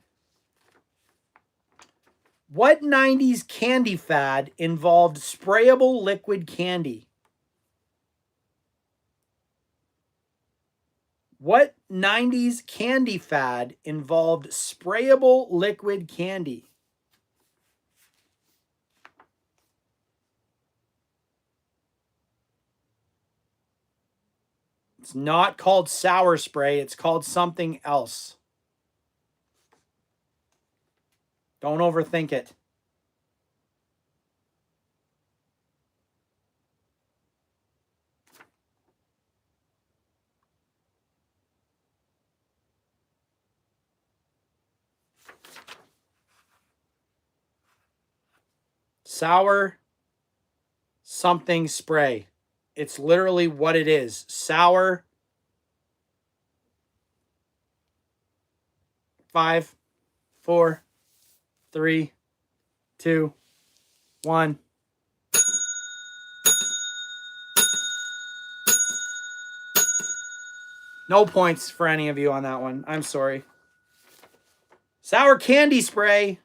What 90s candy fad involved sprayable liquid candy? What 90s candy fad involved sprayable liquid candy? It's not called sour spray. It's called something else. Don't overthink it. Sour something spray. It's literally what it is. Sour. 5, 4, 3, 2, 1. No points for any of you on that one. I'm sorry. Sour candy spray.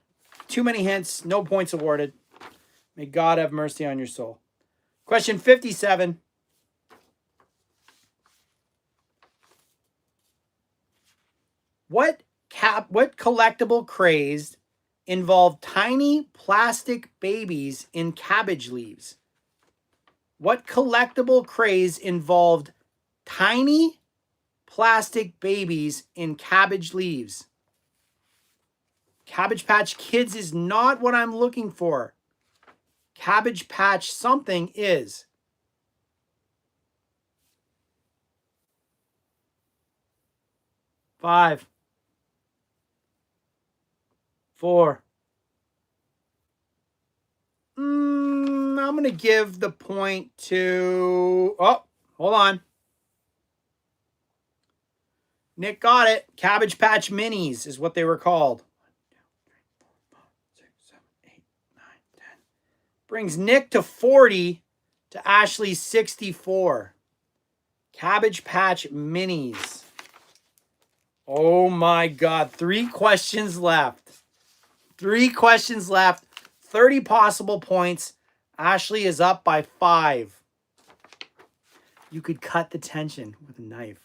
Too many hints. No points awarded. May God have mercy on your soul. Question 57. What collectible craze involved tiny plastic babies in cabbage leaves? What collectible craze involved tiny plastic babies in cabbage leaves? Cabbage Patch Kids is not what I'm looking for. Cabbage Patch something is. 5, 4. I'm going to give the point to... Oh, hold on. Nick got it. Cabbage Patch Minis is what they were called. 6, 7, 8, 9, 10. Brings Nick to 40 to Ashley 64. Cabbage Patch Minis. Oh my God. 3 questions left. 3 questions left. 30 possible points. Ashley is up by 5. You could cut the tension with a knife.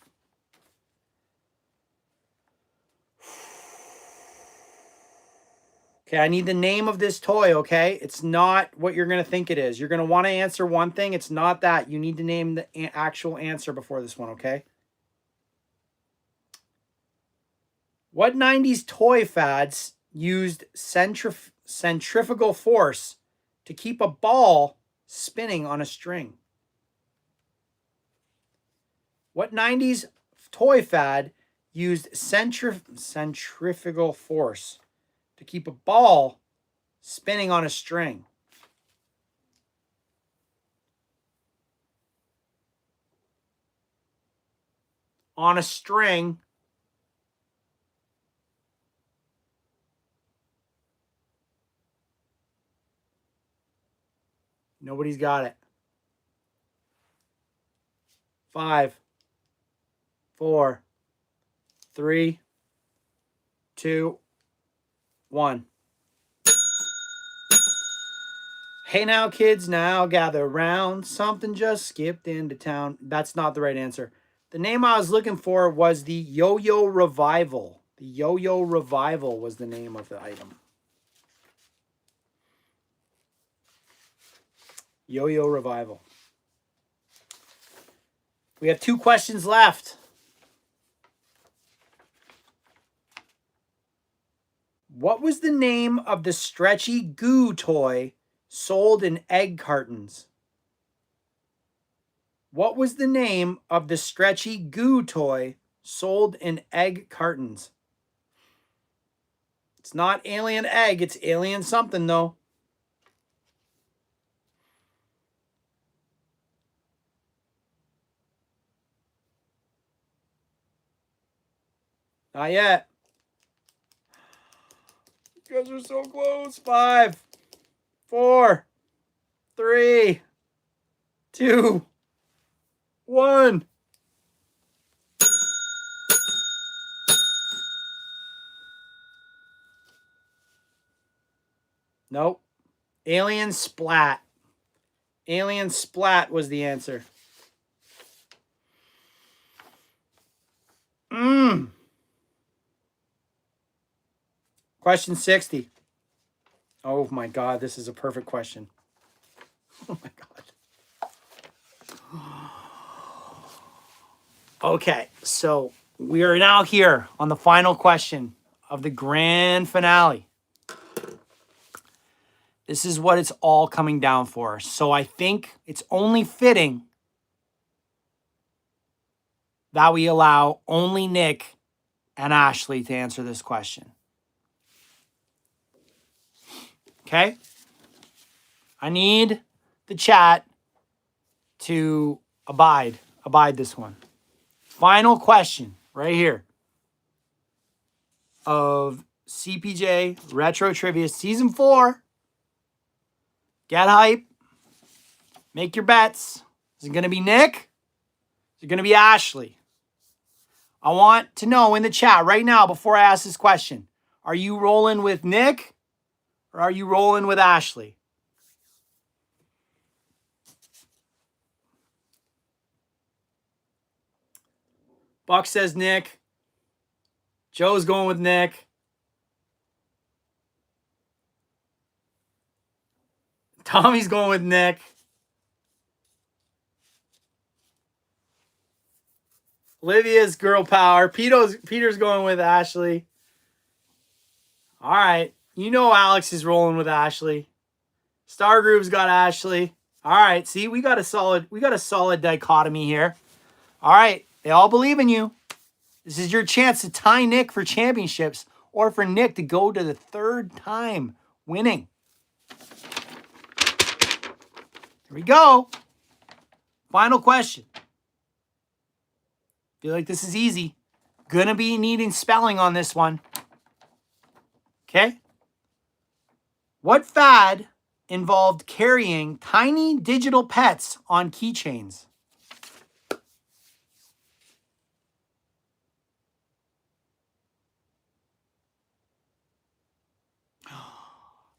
Okay, I need the name of this toy, okay? It's not what you're going to think it is. You're going to want to answer one thing. It's not that. You need to name the actual answer before this one, okay? What 90s toy fads used centrifugal force to keep a ball spinning on a string? What 90s toy fad used centrifugal force to keep a ball spinning on a string? On a string. Nobody's got it. 5, 4, 3, 2, 1. Hey now, kids, now gather round. Something just skipped into town. That's not the right answer. The name I was looking for was the Yo-Yo Revival. The Yo-Yo Revival was the name of the item. Yo-Yo Revival. We have 2 questions left. What was the name of the stretchy goo toy sold in egg cartons? What was the name of the stretchy goo toy sold in egg cartons? It's not alien egg, it's alien something though. Not yet. You guys are so close. 5, 4, 3, 2, 1. Nope. Alien Splat. Alien Splat was the answer. Question 60. Oh my God, this is a perfect question. Oh my God. Okay, so we are now here on the final question of the grand finale. This is what it's all coming down for. So I think it's only fitting that we allow only Nick and Ashley to answer this question. Okay? I need the chat to abide this one. Final question right here of CPJ Retro Trivia Season 4. Get hype. Make your bets. Is it going to be Nick? Is it going to be Ashley? I want to know in the chat right now before I ask this question. Are you rolling with Nick or are you rolling with Ashley? Buck says Nick. Joe's going with Nick. Tommy's going with Nick. Olivia's girl power. Peter's going with Ashley. All right. You know Alex is rolling with Ashley. Star Groove's got Ashley. All right. See, we got a solid dichotomy here. All right. They all believe in you. This is your chance to tie Nick for championships or for Nick to go to the 3rd time winning. Here we go. Final question. Feel like this is easy. Gonna be needing spelling on this one. Okay. What fad involved carrying tiny digital pets on keychains?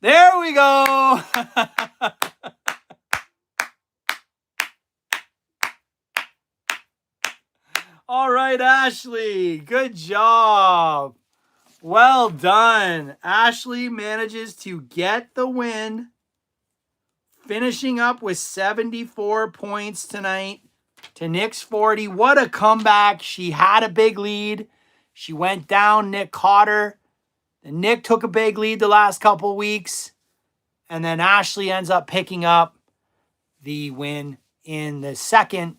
There we go. All right, Ashley. Good job. Well done. Ashley manages to get the win, finishing up with 74 points tonight to Nick's 40. What a comeback. She had a big lead. She went down. Nick caught her. And Nick took a big lead the last couple weeks. And then Ashley ends up picking up the win in the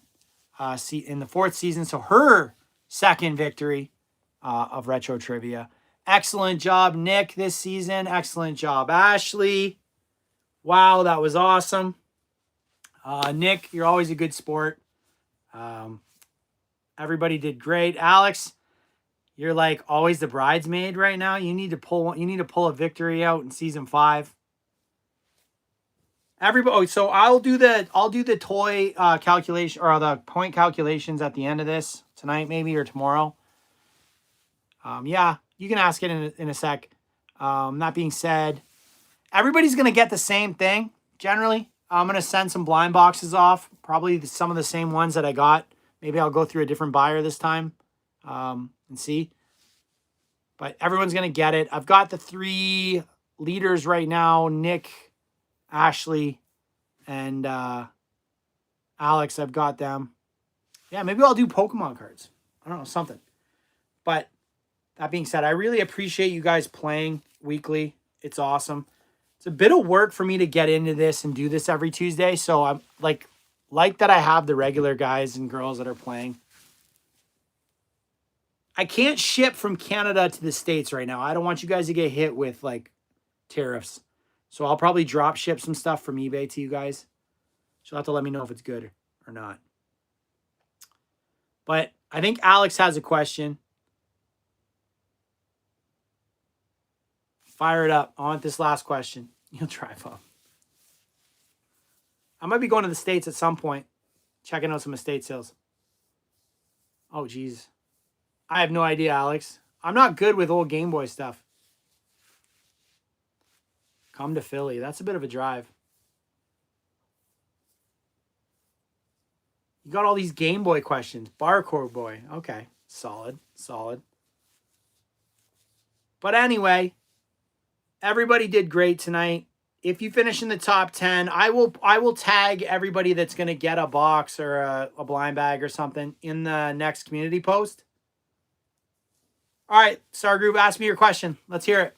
in the fourth season. So her second victory of Retro Trivia. Excellent job, Nick, this season. Excellent job, Ashley. Wow, that was awesome. Nick, you're always a good sport. Everybody did great. Alex, you're like always the bridesmaid right now. You need to pull a victory out in season 5. Everybody, so I'll do the toy calculation or the point calculations at the end of this tonight, maybe, or tomorrow. Yeah, you can ask it in a sec. That being said, everybody's gonna get the same thing generally. I'm gonna send some blind boxes off, probably some of the same ones that I got. Maybe I'll go through a different buyer this time and see. But everyone's gonna get it. I've got the 3 leaders right now: Nick, Ashley, and Alex. I've got them. Yeah, maybe I'll do Pokemon cards. I don't know, something. But that being said, I really appreciate you guys playing weekly. It's awesome. It's a bit of work for me to get into this and do this every Tuesday. So I'm like that I have the regular guys and girls that are playing. I can't ship from Canada to the States right now. I don't want you guys to get hit with like tariffs. So I'll probably drop ship some stuff from eBay to you guys. So you'll have to let me know if it's good or not. But I think Alex has a question. Fire it up. I want this last question. You'll drive up. I might be going to the States at some point, checking out some estate sales. Oh, geez. I have no idea, Alex. I'm not good with old Game Boy stuff. Come to Philly. That's a bit of a drive. You got all these Game Boy questions. Barcode Boy. Okay. Solid. But anyway, everybody did great tonight. If you finish in the top 10, I will tag everybody that's going to get a box or a blind bag or something in the next community post. All right, Star Group, ask me your question. Let's hear it.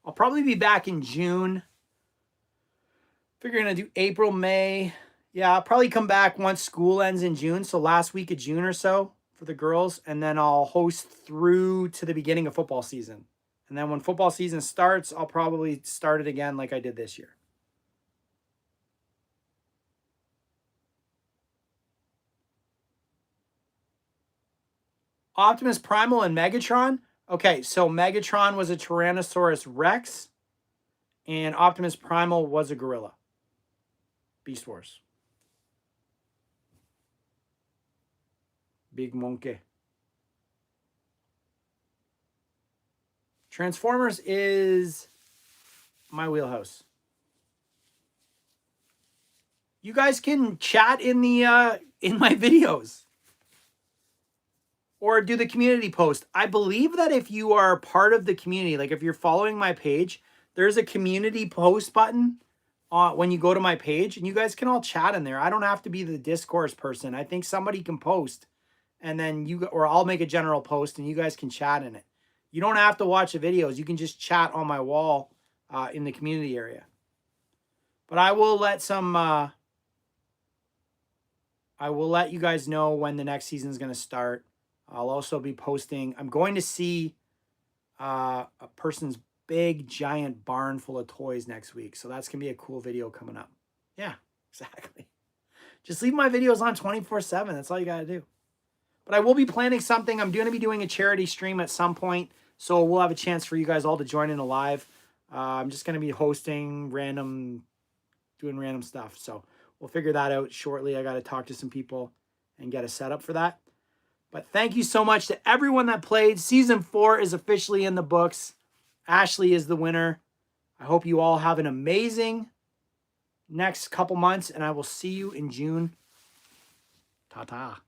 I'll probably be back in June. Figuring to do April, May. Yeah, I'll probably come back once school ends in June. So last week of June or so for the girls. And then I'll host through to the beginning of football season. And then when football season starts, I'll probably start it again like I did this year. Optimus Primal and Megatron. Okay, so Megatron was a Tyrannosaurus Rex. And Optimus Primal was a gorilla. Beast Wars. Big monkey. Transformers is my wheelhouse. You guys can chat in the in my videos. Or do the community post. I believe that if you are part of the community, like if you're following my page, there's a community post button when you go to my page, and you guys can all chat in there. I don't have to be the discourse person. I think somebody can post, and then or I'll make a general post, and you guys can chat in it. You don't have to watch the videos. You can just chat on my wall in the community area. But I will let I will let you guys know when the next season is going to start. I'll also be posting. I'm going to see a person's big, giant barn full of toys next week. So that's going to be a cool video coming up. Yeah, exactly. Just leave my videos on 24/7. That's all you got to do. But I will be planning something. I'm going to be doing a charity stream at some point. So we'll have a chance for you guys all to join in live. I'm just going to be hosting doing random stuff. So we'll figure that out shortly. I got to talk to some people and get a setup for that. But thank you so much to everyone that played. Season 4 is officially in the books. Ashley is the winner. I hope you all have an amazing next couple months, and I will see you in June. Ta-ta.